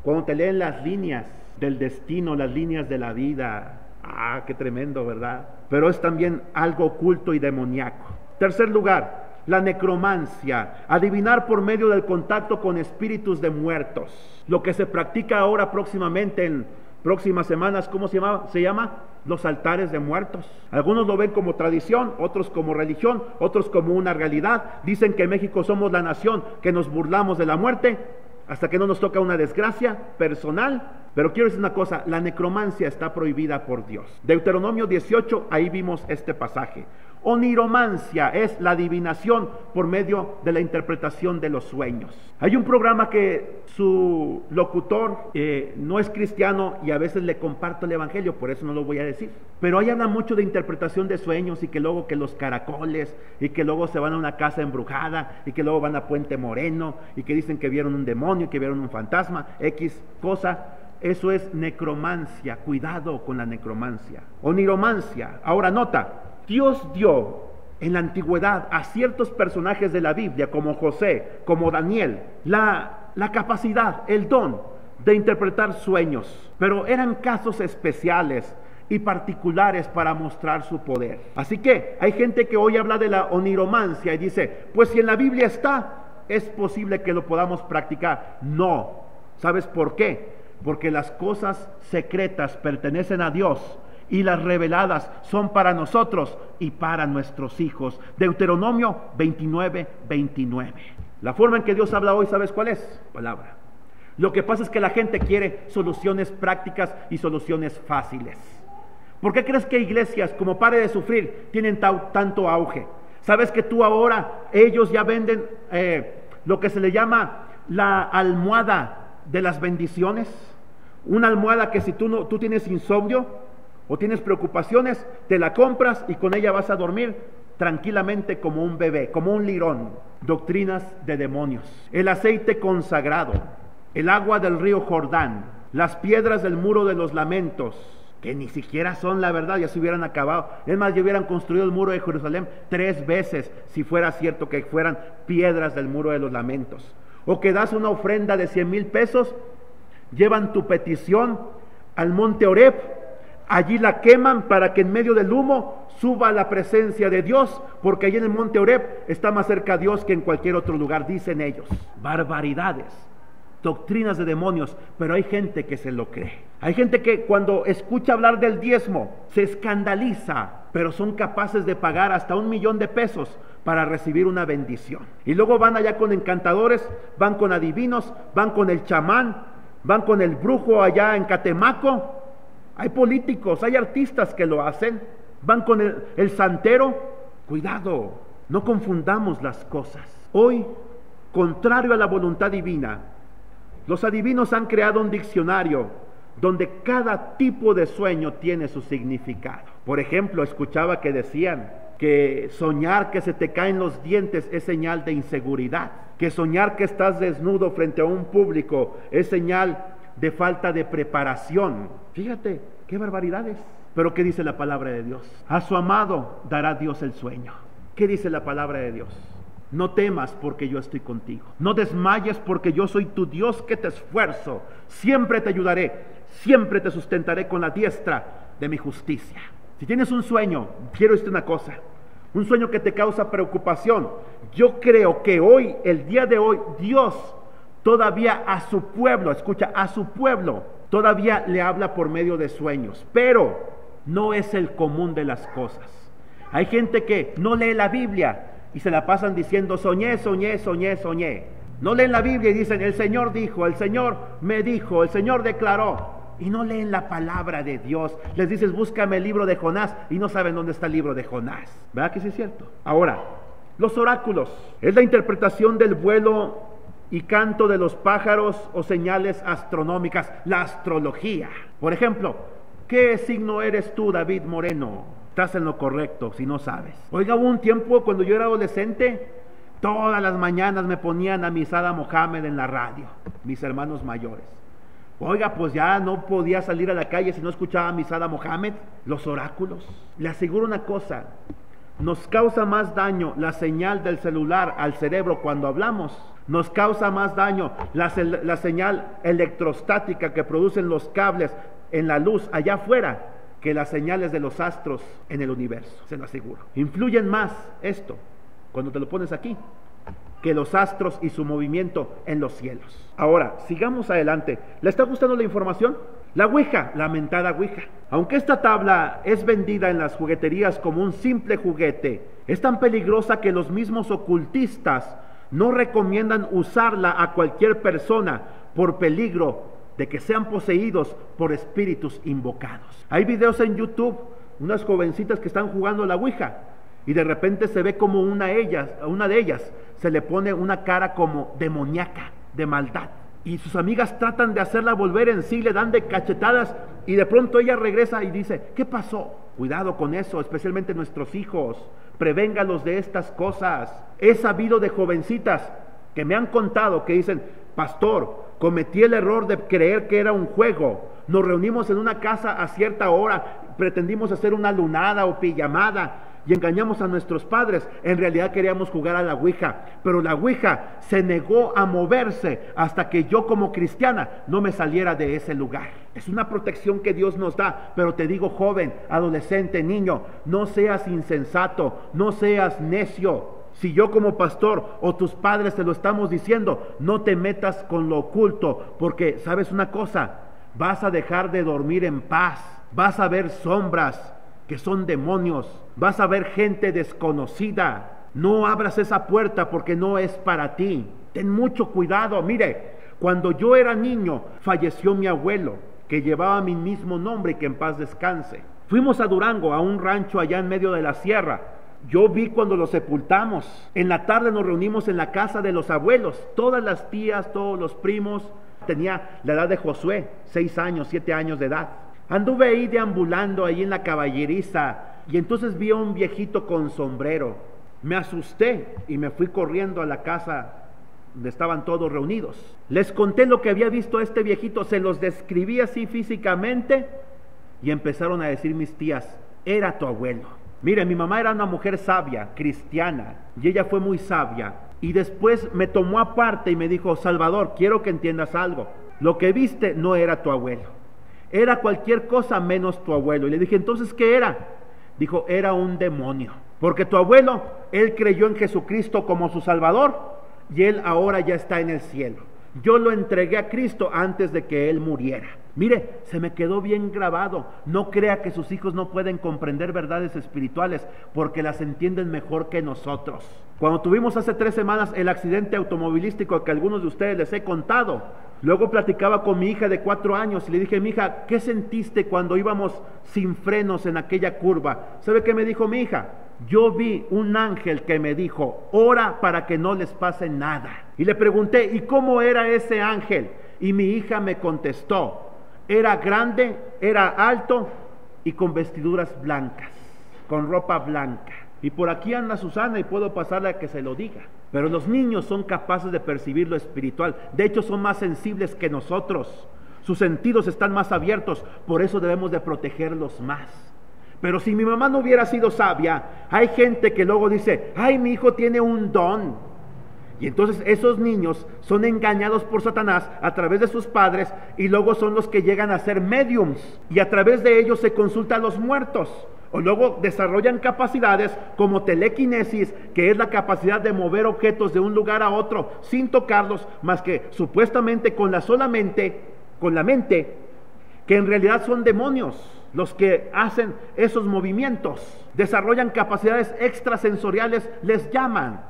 Cuando te leen las líneas del destino, las líneas de la vida. Ah, qué tremendo, ¿verdad? Pero es también algo oculto y demoníaco. Tercer lugar. La necromancia, adivinar por medio del contacto con espíritus de muertos. Lo que se practica ahora próximamente, en próximas semanas, ¿cómo se llama? Los altares de muertos. Algunos lo ven como tradición, otros como religión, otros como una realidad. Dicen que en México somos la nación que nos burlamos de la muerte hasta que no nos toca una desgracia personal. Pero quiero decir una cosa, la necromancia está prohibida por Dios. Deuteronomio 18, ahí vimos este pasaje. Oniromancia es la adivinación por medio de la interpretación de los sueños. Hay un programa que su locutor no es cristiano y a veces le comparto el evangelio, por eso no lo voy a decir. Pero ahí habla mucho de interpretación de sueños y que luego que los caracoles y que luego se van a una casa embrujada y que luego van a Puente Moreno y que dicen que vieron un demonio, que vieron un fantasma, X cosa. Eso es necromancia, cuidado con la necromancia. Oniromancia, ahora nota. Dios dio en la antigüedad a ciertos personajes de la Biblia, como José, como Daniel, la capacidad, el don de interpretar sueños, pero eran casos especiales y particulares para mostrar su poder. Así que hay gente que hoy habla de la oniromancia y dice, pues si en la Biblia está, es posible que lo podamos practicar. No, ¿sabes por qué? Porque las cosas secretas pertenecen a Dios y las reveladas son para nosotros y para nuestros hijos. Deuteronomio 29, 29. La forma en que Dios habla hoy, ¿sabes cuál es? Palabra. Lo que pasa es que la gente quiere soluciones prácticas y soluciones fáciles. ¿Por qué crees que iglesias como Pare de Sufrir tienen tanto auge? ¿Sabes que tú ahora, ellos ya venden lo que se le llama la almohada de las bendiciones? Una almohada que si tú tienes insomnio o tienes preocupaciones, te la compras y con ella vas a dormir tranquilamente como un bebé, como un lirón. Doctrinas de demonios. El aceite consagrado, el agua del río Jordán, las piedras del muro de los lamentos, que ni siquiera son la verdad, ya se hubieran acabado. Es más, ya hubieran construido el muro de Jerusalén 3 veces si fuera cierto que fueran piedras del muro de los lamentos. O que das una ofrenda de 100,000 pesos, llevan tu petición al monte Horeb, allí la queman para que en medio del humo suba la presencia de Dios, porque allí en el monte Horeb está más cerca a Dios que en cualquier otro lugar, dicen ellos. Barbaridades, doctrinas de demonios, pero hay gente que se lo cree. Hay gente que cuando escucha hablar del diezmo se escandaliza, pero son capaces de pagar hasta 1,000,000 de pesos para recibir una bendición. Y luego van allá con encantadores, van con adivinos, van con el chamán, van con el brujo allá en Catemaco. Hay políticos, hay artistas que lo hacen, van con el santero. Cuidado, no confundamos las cosas. Hoy, contrario a la voluntad divina, los adivinos han creado un diccionario donde cada tipo de sueño tiene su significado. Por ejemplo, escuchaba que decían que soñar que se te caen los dientes es señal de inseguridad, que soñar que estás desnudo frente a un público es señal de falta de preparación. Fíjate, qué barbaridades. Pero ¿qué dice la palabra de Dios? A su amado dará Dios el sueño. ¿Qué dice la palabra de Dios? No temas porque yo estoy contigo. No desmayes porque yo soy tu Dios que te esfuerzo. Siempre te ayudaré, siempre te sustentaré con la diestra de mi justicia. Si tienes un sueño, quiero decirte una cosa, un sueño que te causa preocupación. Yo creo que hoy, el día de hoy, Dios todavía a su pueblo, escucha, a su pueblo, todavía le habla por medio de sueños, pero no es el común de las cosas. Hay gente que no lee la Biblia y se la pasan diciendo soñé, soñé, soñé, soñé. No leen la Biblia y dicen el Señor dijo, el Señor me dijo, el Señor declaró. Y no leen la palabra de Dios. Les dices búscame el libro de Jonás y no saben dónde está el libro de Jonás. ¿Verdad que sí es cierto? Ahora, los oráculos es la interpretación del vuelo y canto de los pájaros o señales astronómicas, la astrología. Por ejemplo, ¿qué signo eres tú, David Moreno? estás en lo correcto si no sabes. Oiga, hubo un tiempo cuando yo era adolescente, todas las mañanas me ponían a Misada Mohamed en la radio, mis hermanos mayores. Oiga, pues ya no podía salir a la calle si no escuchaba a Misada Mohamed, los oráculos. Le aseguro una cosa, nos causa más daño la señal del celular al cerebro cuando hablamos. Nos causa más daño la señal electrostática que producen los cables en la luz allá afuera que las señales de los astros en el universo, se lo aseguro. Influyen más esto, cuando te lo pones aquí, que los astros y su movimiento en los cielos. Ahora, sigamos adelante. ¿Le está gustando la información? La Ouija, la mentada Ouija. Aunque esta tabla es vendida en las jugueterías como un simple juguete, es tan peligrosa que los mismos ocultistas no recomiendan usarla a cualquier persona por peligro de que sean poseídos por espíritus invocados. Hay videos en YouTube, unas jovencitas que están jugando la Ouija, y de repente se ve como una de ellas se le pone una cara como demoníaca, de maldad, y sus amigas tratan de hacerla volver en sí, le dan de cachetadas, y de pronto ella regresa y dice: ¿qué pasó? Cuidado con eso, especialmente nuestros hijos, prevéngalos de estas cosas. He sabido de jovencitas que me han contado que dicen: pastor, cometí el error de creer que era un juego, nos reunimos en una casa a cierta hora, pretendimos hacer una lunada o pijamada y engañamos a nuestros padres. En realidad queríamos jugar a la Ouija, pero la Ouija se negó a moverse hasta que yo, como cristiana, no me saliera de ese lugar. Es una protección que Dios nos da, pero te digo, joven, adolescente, niño, no seas insensato, no seas necio. Si yo como pastor o tus padres te lo estamos diciendo, no te metas con lo oculto, porque ¿sabes una cosa? Vas a dejar de dormir en paz, vas a ver sombras que son demonios, vas a ver gente desconocida. No abras esa puerta porque no es para ti. Ten mucho cuidado. Mire, cuando yo era niño falleció mi abuelo, que llevaba mi mismo nombre y que en paz descanse. Fuimos a Durango, a un rancho allá en medio de la sierra. Yo vi cuando lo sepultamos. En la tarde nos reunimos en la casa de los abuelos, todas las tías, todos los primos. Tenía la edad de Josué, 6 años, 7 años de edad. Anduve ahí deambulando ahí en la caballeriza, y entonces vi a un viejito con sombrero. Me asusté y me fui corriendo a la casa donde estaban todos reunidos. Les conté lo que había visto a este viejito, se los describí así físicamente, y empezaron a decir mis tías: era tu abuelo. Mire, mi mamá era una mujer sabia, cristiana, y ella fue muy sabia, y después me tomó aparte y me dijo: Salvador, quiero que entiendas algo, lo que viste no era tu abuelo, era cualquier cosa menos tu abuelo. Y le dije: entonces, ¿qué era? Dijo: era un demonio, porque tu abuelo, él creyó en Jesucristo como su Salvador, y él ahora ya está en el cielo. Yo lo entregué a Cristo antes de que él muriera. Mire, se me quedó bien grabado. No crea que sus hijos no pueden comprender verdades espirituales, porque las entienden mejor que nosotros. Cuando tuvimos hace 3 semanas el accidente automovilístico que a algunos de ustedes les he contado, luego platicaba con mi hija de 4 años y le dije: mi hija, ¿qué sentiste cuando íbamos sin frenos en aquella curva? ¿Sabe qué me dijo mi hija? Yo vi un ángel que me dijo: ora para que no les pase nada. Y le pregunté: ¿y cómo era ese ángel? Y mi hija me contestó: era grande, era alto y con vestiduras blancas, con ropa blanca. Y por aquí anda Susana y puedo pasarle a que se lo diga. Pero los niños son capaces de percibir lo espiritual. De hecho, son más sensibles que nosotros. Sus sentidos están más abiertos. Por eso debemos de protegerlos más. Pero si mi mamá no hubiera sido sabia, hay gente que luego dice: ay, mi hijo tiene un don. Y entonces esos niños son engañados por Satanás a través de sus padres, y luego son los que llegan a ser mediums, y a través de ellos se consulta a los muertos. O luego desarrollan capacidades como telequinesis, que es la capacidad de mover objetos de un lugar a otro sin tocarlos, más que supuestamente con la mente, que en realidad son demonios los que hacen esos movimientos. Desarrollan capacidades extrasensoriales, les llaman,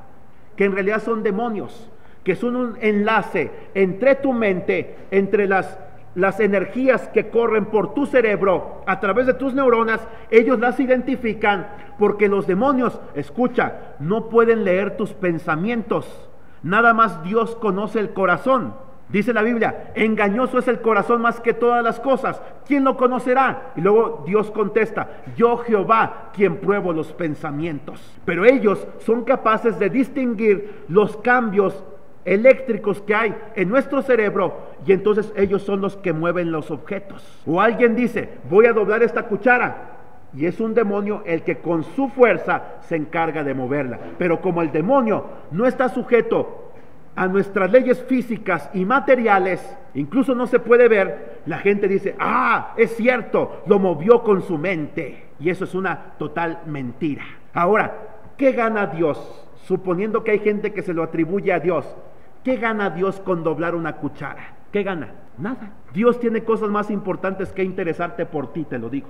que en realidad son demonios, que son un enlace entre tu mente, entre las energías que corren por tu cerebro a través de tus neuronas. Ellos las identifican, porque los demonios, escucha, no pueden leer tus pensamientos. Nada más Dios conoce el corazón. Dice la Biblia, engañoso es el corazón más que todas las cosas. ¿Quién lo conocerá? Y luego Dios contesta, yo Jehová, quien pruebo los pensamientos. Pero ellos son capaces de distinguir los cambios eléctricos que hay en nuestro cerebro, y entonces ellos son los que mueven los objetos. O alguien dice, voy a doblar esta cuchara, y es un demonio el que con su fuerza se encarga de moverla. Pero como el demonio no está sujeto a nuestras leyes físicas y materiales, incluso no se puede ver, la gente dice, es cierto, lo movió con su mente. Y eso es una total mentira. Ahora, ¿qué gana Dios? Suponiendo que hay gente que se lo atribuye a Dios, ¿qué gana Dios con doblar una cuchara? ¿Qué gana? Nada. Dios tiene cosas más importantes que interesarte por ti, te lo digo.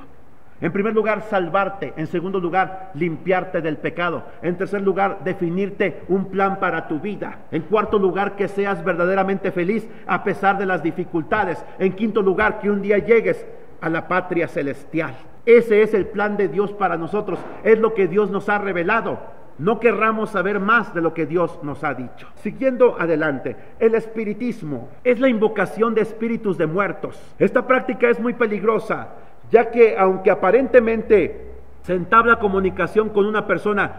En primer lugar, salvarte. En segundo lugar, limpiarte del pecado. En tercer lugar, definirte un plan para tu vida. En cuarto lugar, que seas verdaderamente feliz a pesar de las dificultades. En quinto lugar, que un día llegues a la patria celestial. Ese es el plan de Dios para nosotros. Es lo que Dios nos ha revelado. No querramos saber más de lo que Dios nos ha dicho. Siguiendo adelante, el espiritismo es la invocación de espíritus de muertos. Esta práctica es muy peligrosa, ya que aunque aparentemente se entabla comunicación con una persona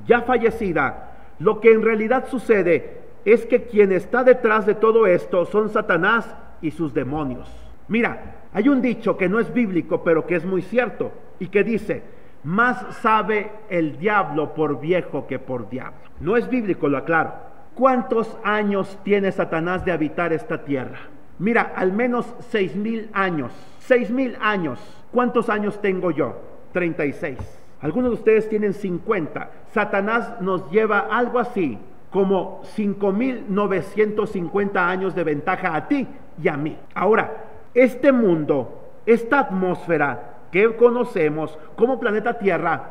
ya fallecida, lo que en realidad sucede es que quien está detrás de todo esto son Satanás y sus demonios. Mira, hay un dicho que no es bíblico, pero que es muy cierto, y que dice, más sabe el diablo por viejo que por diablo. No es bíblico, lo aclaro. ¿Cuántos años tiene Satanás de habitar esta tierra? Mira, al menos 6,000 años. 6,000 años. ¿Cuántos años tengo yo? 36. Algunos de ustedes tienen 50. Satanás nos lleva algo así como 5,950 años de ventaja a ti y a mí. Ahora, este mundo, esta atmósfera que conocemos como planeta Tierra,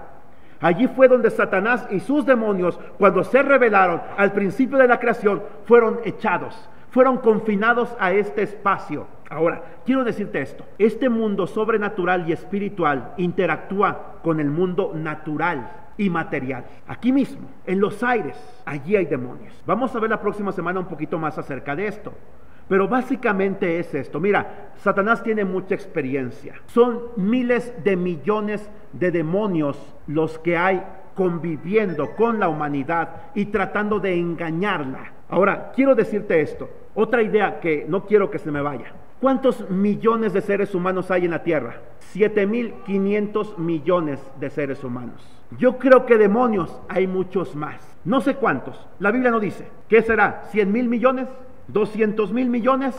allí fue donde Satanás y sus demonios, cuando se rebelaron al principio de la creación, fueron echados, fueron confinados a este espacio. Ahora, quiero decirte esto, este mundo sobrenatural y espiritual interactúa con el mundo natural y material. Aquí mismo, en los aires, allí hay demonios. Vamos a ver la próxima semana un poquito más acerca de esto. Pero básicamente es esto. Mira, Satanás tiene mucha experiencia. Son miles de millones de demonios los que hay conviviendo con la humanidad y tratando de engañarla. Ahora, quiero decirte esto. Otra idea que no quiero que se me vaya. ¿Cuántos millones de seres humanos hay en la Tierra? 7,500 millones de seres humanos. Yo creo que demonios hay muchos más. No sé cuántos. La Biblia no dice. ¿Qué será? ¿100,000 millones? ¿200,000 millones?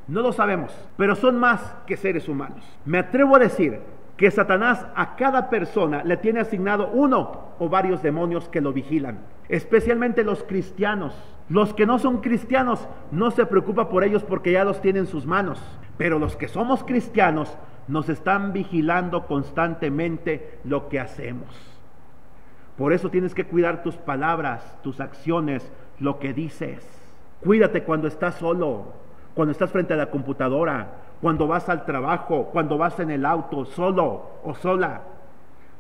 No lo sabemos, pero son más que seres humanos. Me atrevo a decir que Satanás a cada persona le tiene asignado uno o varios demonios que lo vigilan, especialmente los cristianos. Los que no son cristianos no se preocupa por ellos porque ya los tiene en sus manos, pero los que somos cristianos nos están vigilando constantemente lo que hacemos. Por eso tienes que cuidar tus palabras, tus acciones, lo que dices. Cuídate cuando estás solo, cuando estás frente a la computadora, cuando vas al trabajo, cuando vas en el auto, solo o sola,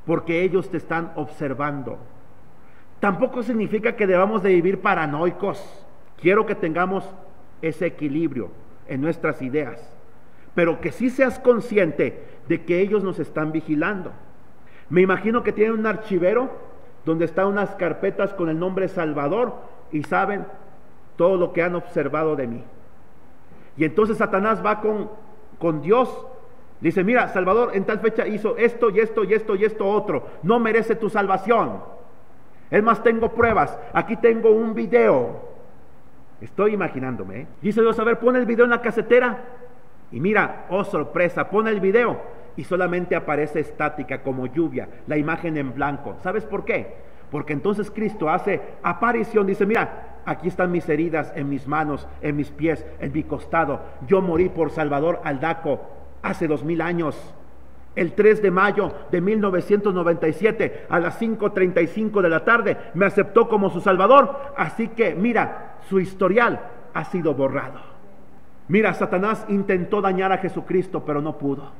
porque ellos te están observando. Tampoco significa que debamos de vivir paranoicos. Quiero que tengamos ese equilibrio en nuestras ideas, pero que sí seas consciente de que ellos nos están vigilando. Me imagino que tienen un archivero donde están unas carpetas con el nombre Salvador y saben todo lo que han observado de mí. Y entonces Satanás va con Dios, dice, mira, Salvador en tal fecha hizo esto y esto y esto y esto otro, no merece tu salvación. Es más, tengo pruebas, aquí tengo un video. Estoy imaginándome, Dice Dios, a ver, pon el video en la casetera. Y mira, oh sorpresa, pon el video y solamente aparece estática como lluvia, la imagen en blanco. ¿Sabes por qué? Porque entonces Cristo hace aparición, dice, mira, aquí están mis heridas en mis manos, en mis pies, en mi costado. Yo morí por Salvador Aldaco hace 2,000 años. El 3 de mayo de 1997 a las 5:35 de la tarde me aceptó como su Salvador. Así que mira, su historial ha sido borrado. Mira, Satanás intentó dañar a Jesucristo, pero no pudo.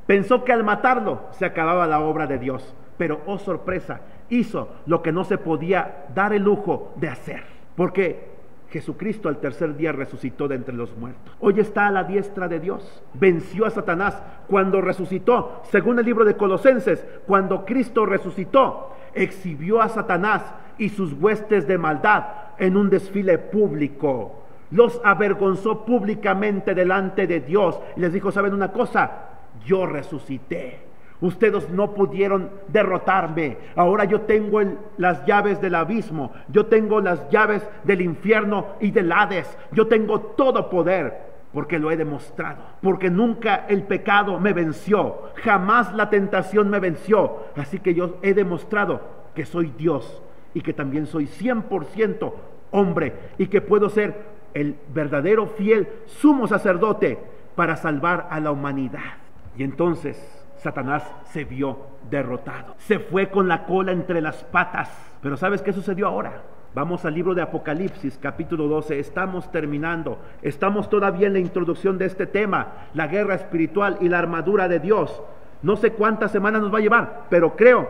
Pensó que al matarlo se acababa la obra de Dios. Pero, oh sorpresa, hizo lo que no se podía dar el lujo de hacer. Porque Jesucristo al tercer día resucitó de entre los muertos. Hoy está a la diestra de Dios. Venció a Satanás cuando resucitó. Según el libro de Colosenses, cuando Cristo resucitó, exhibió a Satanás y sus huestes de maldad en un desfile público. Los avergonzó públicamente delante de Dios y les dijo: ¿saben una cosa? Yo resucité. Ustedes no pudieron derrotarme. Ahora yo tengo las llaves del abismo. Yo tengo las llaves del infierno y del Hades. Yo tengo todo poder, porque lo he demostrado. Porque nunca el pecado me venció. Jamás la tentación me venció. Así que yo he demostrado que soy Dios y que también soy 100% hombre y que puedo ser el verdadero fiel sumo sacerdote para salvar a la humanidad. Y entonces Satanás se vio derrotado. Se fue con la cola entre las patas. Pero ¿sabes qué sucedió ahora? Vamos al libro de Apocalipsis, capítulo 12. Estamos terminando. Estamos todavía en la introducción de este tema, la guerra espiritual y la armadura de Dios. No sé cuántas semanas nos va a llevar, pero creo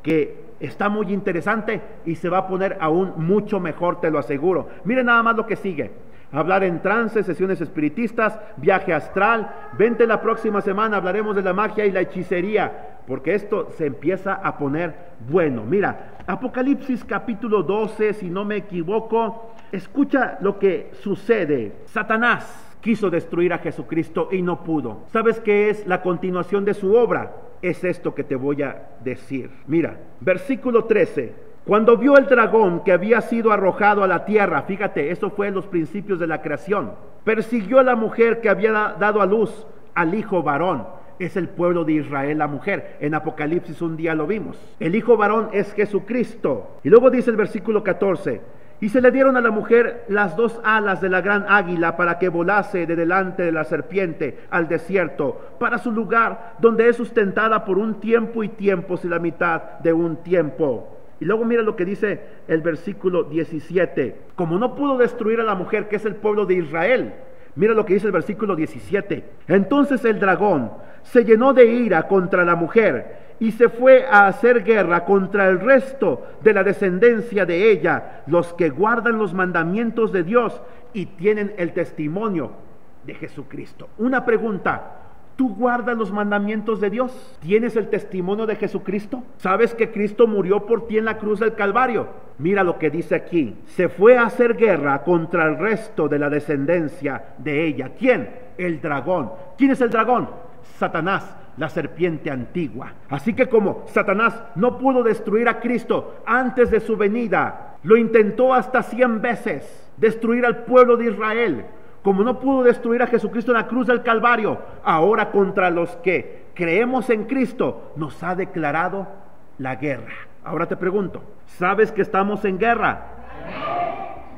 que está muy interesante y se va a poner aún mucho mejor, te lo aseguro. Miren nada más lo que sigue: hablar en trance, sesiones espiritistas, viaje astral. Vente la próxima semana, hablaremos de la magia y la hechicería, porque esto se empieza a poner bueno. Mira, Apocalipsis capítulo 12, si no me equivoco, escucha lo que sucede. Satanás quiso destruir a Jesucristo y no pudo. ¿Sabes qué es la continuación de su obra? Es esto que te voy a decir. Mira, versículo 13. Cuando vio el dragón que había sido arrojado a la tierra, fíjate, eso fue en los principios de la creación, persiguió a la mujer que había dado a luz al hijo varón. Es el pueblo de Israel la mujer. En Apocalipsis un día lo vimos. El hijo varón es Jesucristo. Y luego dice el versículo 14: y se le dieron a la mujer las dos alas de la gran águila para que volase de delante de la serpiente al desierto, para su lugar donde es sustentada por un tiempo y tiempos y la mitad de un tiempo. Y luego mira lo que dice el versículo 17. Como no pudo destruir a la mujer, que es el pueblo de Israel, mira lo que dice el versículo 17. Entonces el dragón se llenó de ira contra la mujer y se fue a hacer guerra contra el resto de la descendencia de ella, los que guardan los mandamientos de Dios y tienen el testimonio de Jesucristo. Una pregunta: ¿tú guardas los mandamientos de Dios? ¿Tienes el testimonio de Jesucristo? ¿Sabes que Cristo murió por ti en la cruz del Calvario? Mira lo que dice aquí: se fue a hacer guerra contra el resto de la descendencia de ella. ¿Quién? El dragón. ¿Quién es el dragón? Satanás, la serpiente antigua. Así que como Satanás no pudo destruir a Cristo antes de su venida, lo intentó hasta 100 veces, destruir al pueblo de Israel. Como no pudo destruir a Jesucristo en la cruz del Calvario, ahora contra los que creemos en Cristo nos ha declarado la guerra. Ahora te pregunto, ¿sabes que estamos en guerra?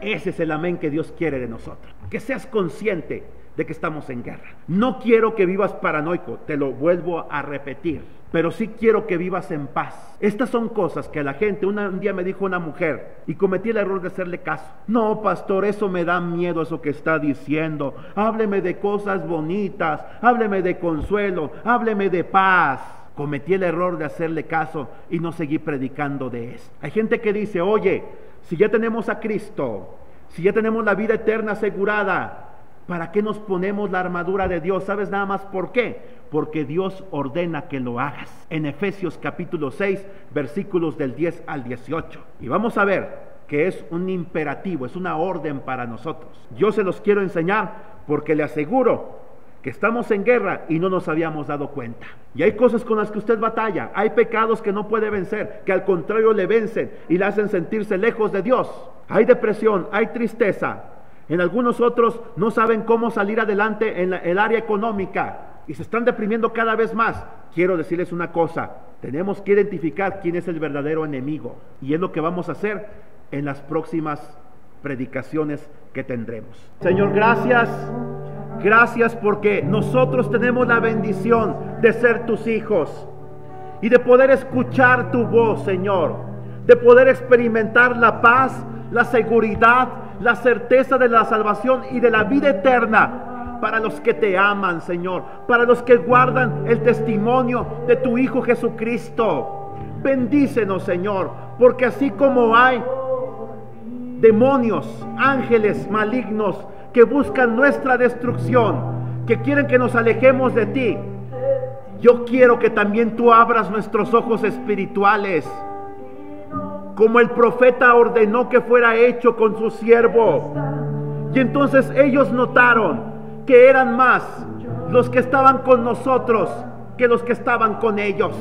Ese es el amén que Dios quiere de nosotros. Que seas consciente de que estamos en guerra. No quiero que vivas paranoico, te lo vuelvo a repetir, pero sí quiero que vivas en paz. Estas son cosas que la gente, un día me dijo una mujer, y cometí el error de hacerle caso. No, pastor, eso me da miedo, eso que está diciendo. Hábleme de cosas bonitas, hábleme de consuelo, hábleme de paz. Cometí el error de hacerle caso y no seguí predicando de eso. Hay gente que dice: oye, si ya tenemos a Cristo, si ya tenemos la vida eterna asegurada, ¿para qué nos ponemos la armadura de Dios? ¿Sabes nada más por qué? Porque Dios ordena que lo hagas. En Efesios capítulo 6, versículos del 10 al 18. Y vamos a ver que es un imperativo, es una orden para nosotros. Yo se los quiero enseñar porque le aseguro que estamos en guerra y no nos habíamos dado cuenta. Y hay cosas con las que usted batalla, hay pecados que no puede vencer, que al contrario le vencen y le hacen sentirse lejos de Dios. Hay depresión, hay tristeza. En algunos otros no saben cómo salir adelante en el área económica y se están deprimiendo cada vez más. Quiero decirles una cosa: tenemos que identificar quién es el verdadero enemigo, y es lo que vamos a hacer en las próximas predicaciones que tendremos. Señor, gracias. Gracias porque nosotros tenemos la bendición de ser tus hijos y de poder escuchar tu voz, Señor, de poder experimentar la paz, la seguridad, la certeza de la salvación y de la vida eterna para los que te aman, Señor, para los que guardan el testimonio de tu Hijo Jesucristo. Bendícenos, Señor, porque así como hay demonios, ángeles malignos que buscan nuestra destrucción, que quieren que nos alejemos de ti. Yo quiero que también tú abras nuestros ojos espirituales, como el profeta ordenó que fuera hecho con su siervo. Y entonces ellos notaron que eran más los que estaban con nosotros que los que estaban con ellos.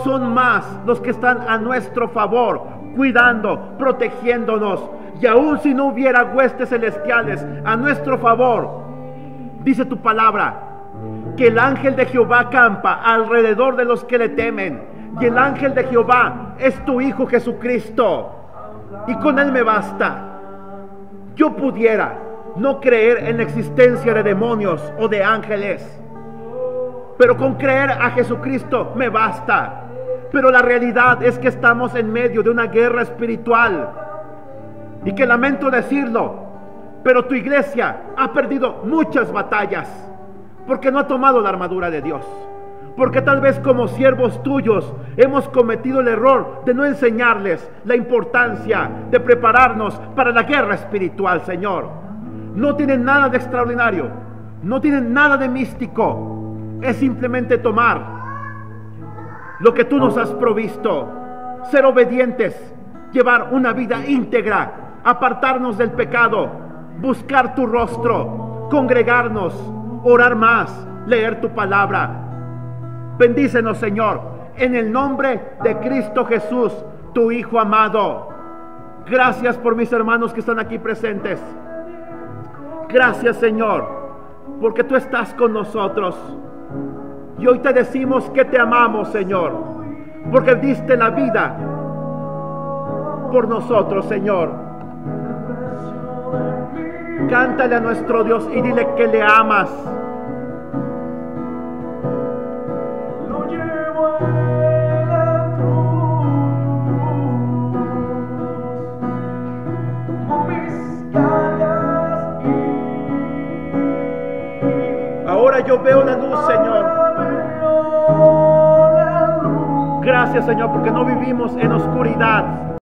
Son más los que están a nuestro favor, cuidando, protegiéndonos. Y aun si no hubiera huestes celestiales a nuestro favor, dice tu palabra, que el ángel de Jehová acampa alrededor de los que le temen. Y el ángel de Jehová es tu Hijo Jesucristo, y con él me basta. Yo pudiera no creer en la existencia de demonios o de ángeles, pero con creer a Jesucristo me basta. Pero la realidad es que estamos en medio de una guerra espiritual, y que lamento decirlo, pero tu iglesia ha perdido muchas batallas porque no ha tomado la armadura de Dios. Porque tal vez como siervos tuyos hemos cometido el error de no enseñarles la importancia de prepararnos para la guerra espiritual, Señor. No tienen nada de extraordinario, no tienen nada de místico. Es simplemente tomar lo que tú nos has provisto, ser obedientes, llevar una vida íntegra, apartarnos del pecado, buscar tu rostro, congregarnos, orar más, leer tu palabra. Bendícenos, Señor, en el nombre de Cristo Jesús, tu Hijo amado. Gracias por mis hermanos que están aquí presentes. Gracias, Señor, porque tú estás con nosotros. Y hoy te decimos que te amamos, Señor, porque diste la vida por nosotros, Señor. Cántale a nuestro Dios y dile que le amas. Ahora yo veo la luz, Señor. Gracias, Señor, porque no vivimos en oscuridad.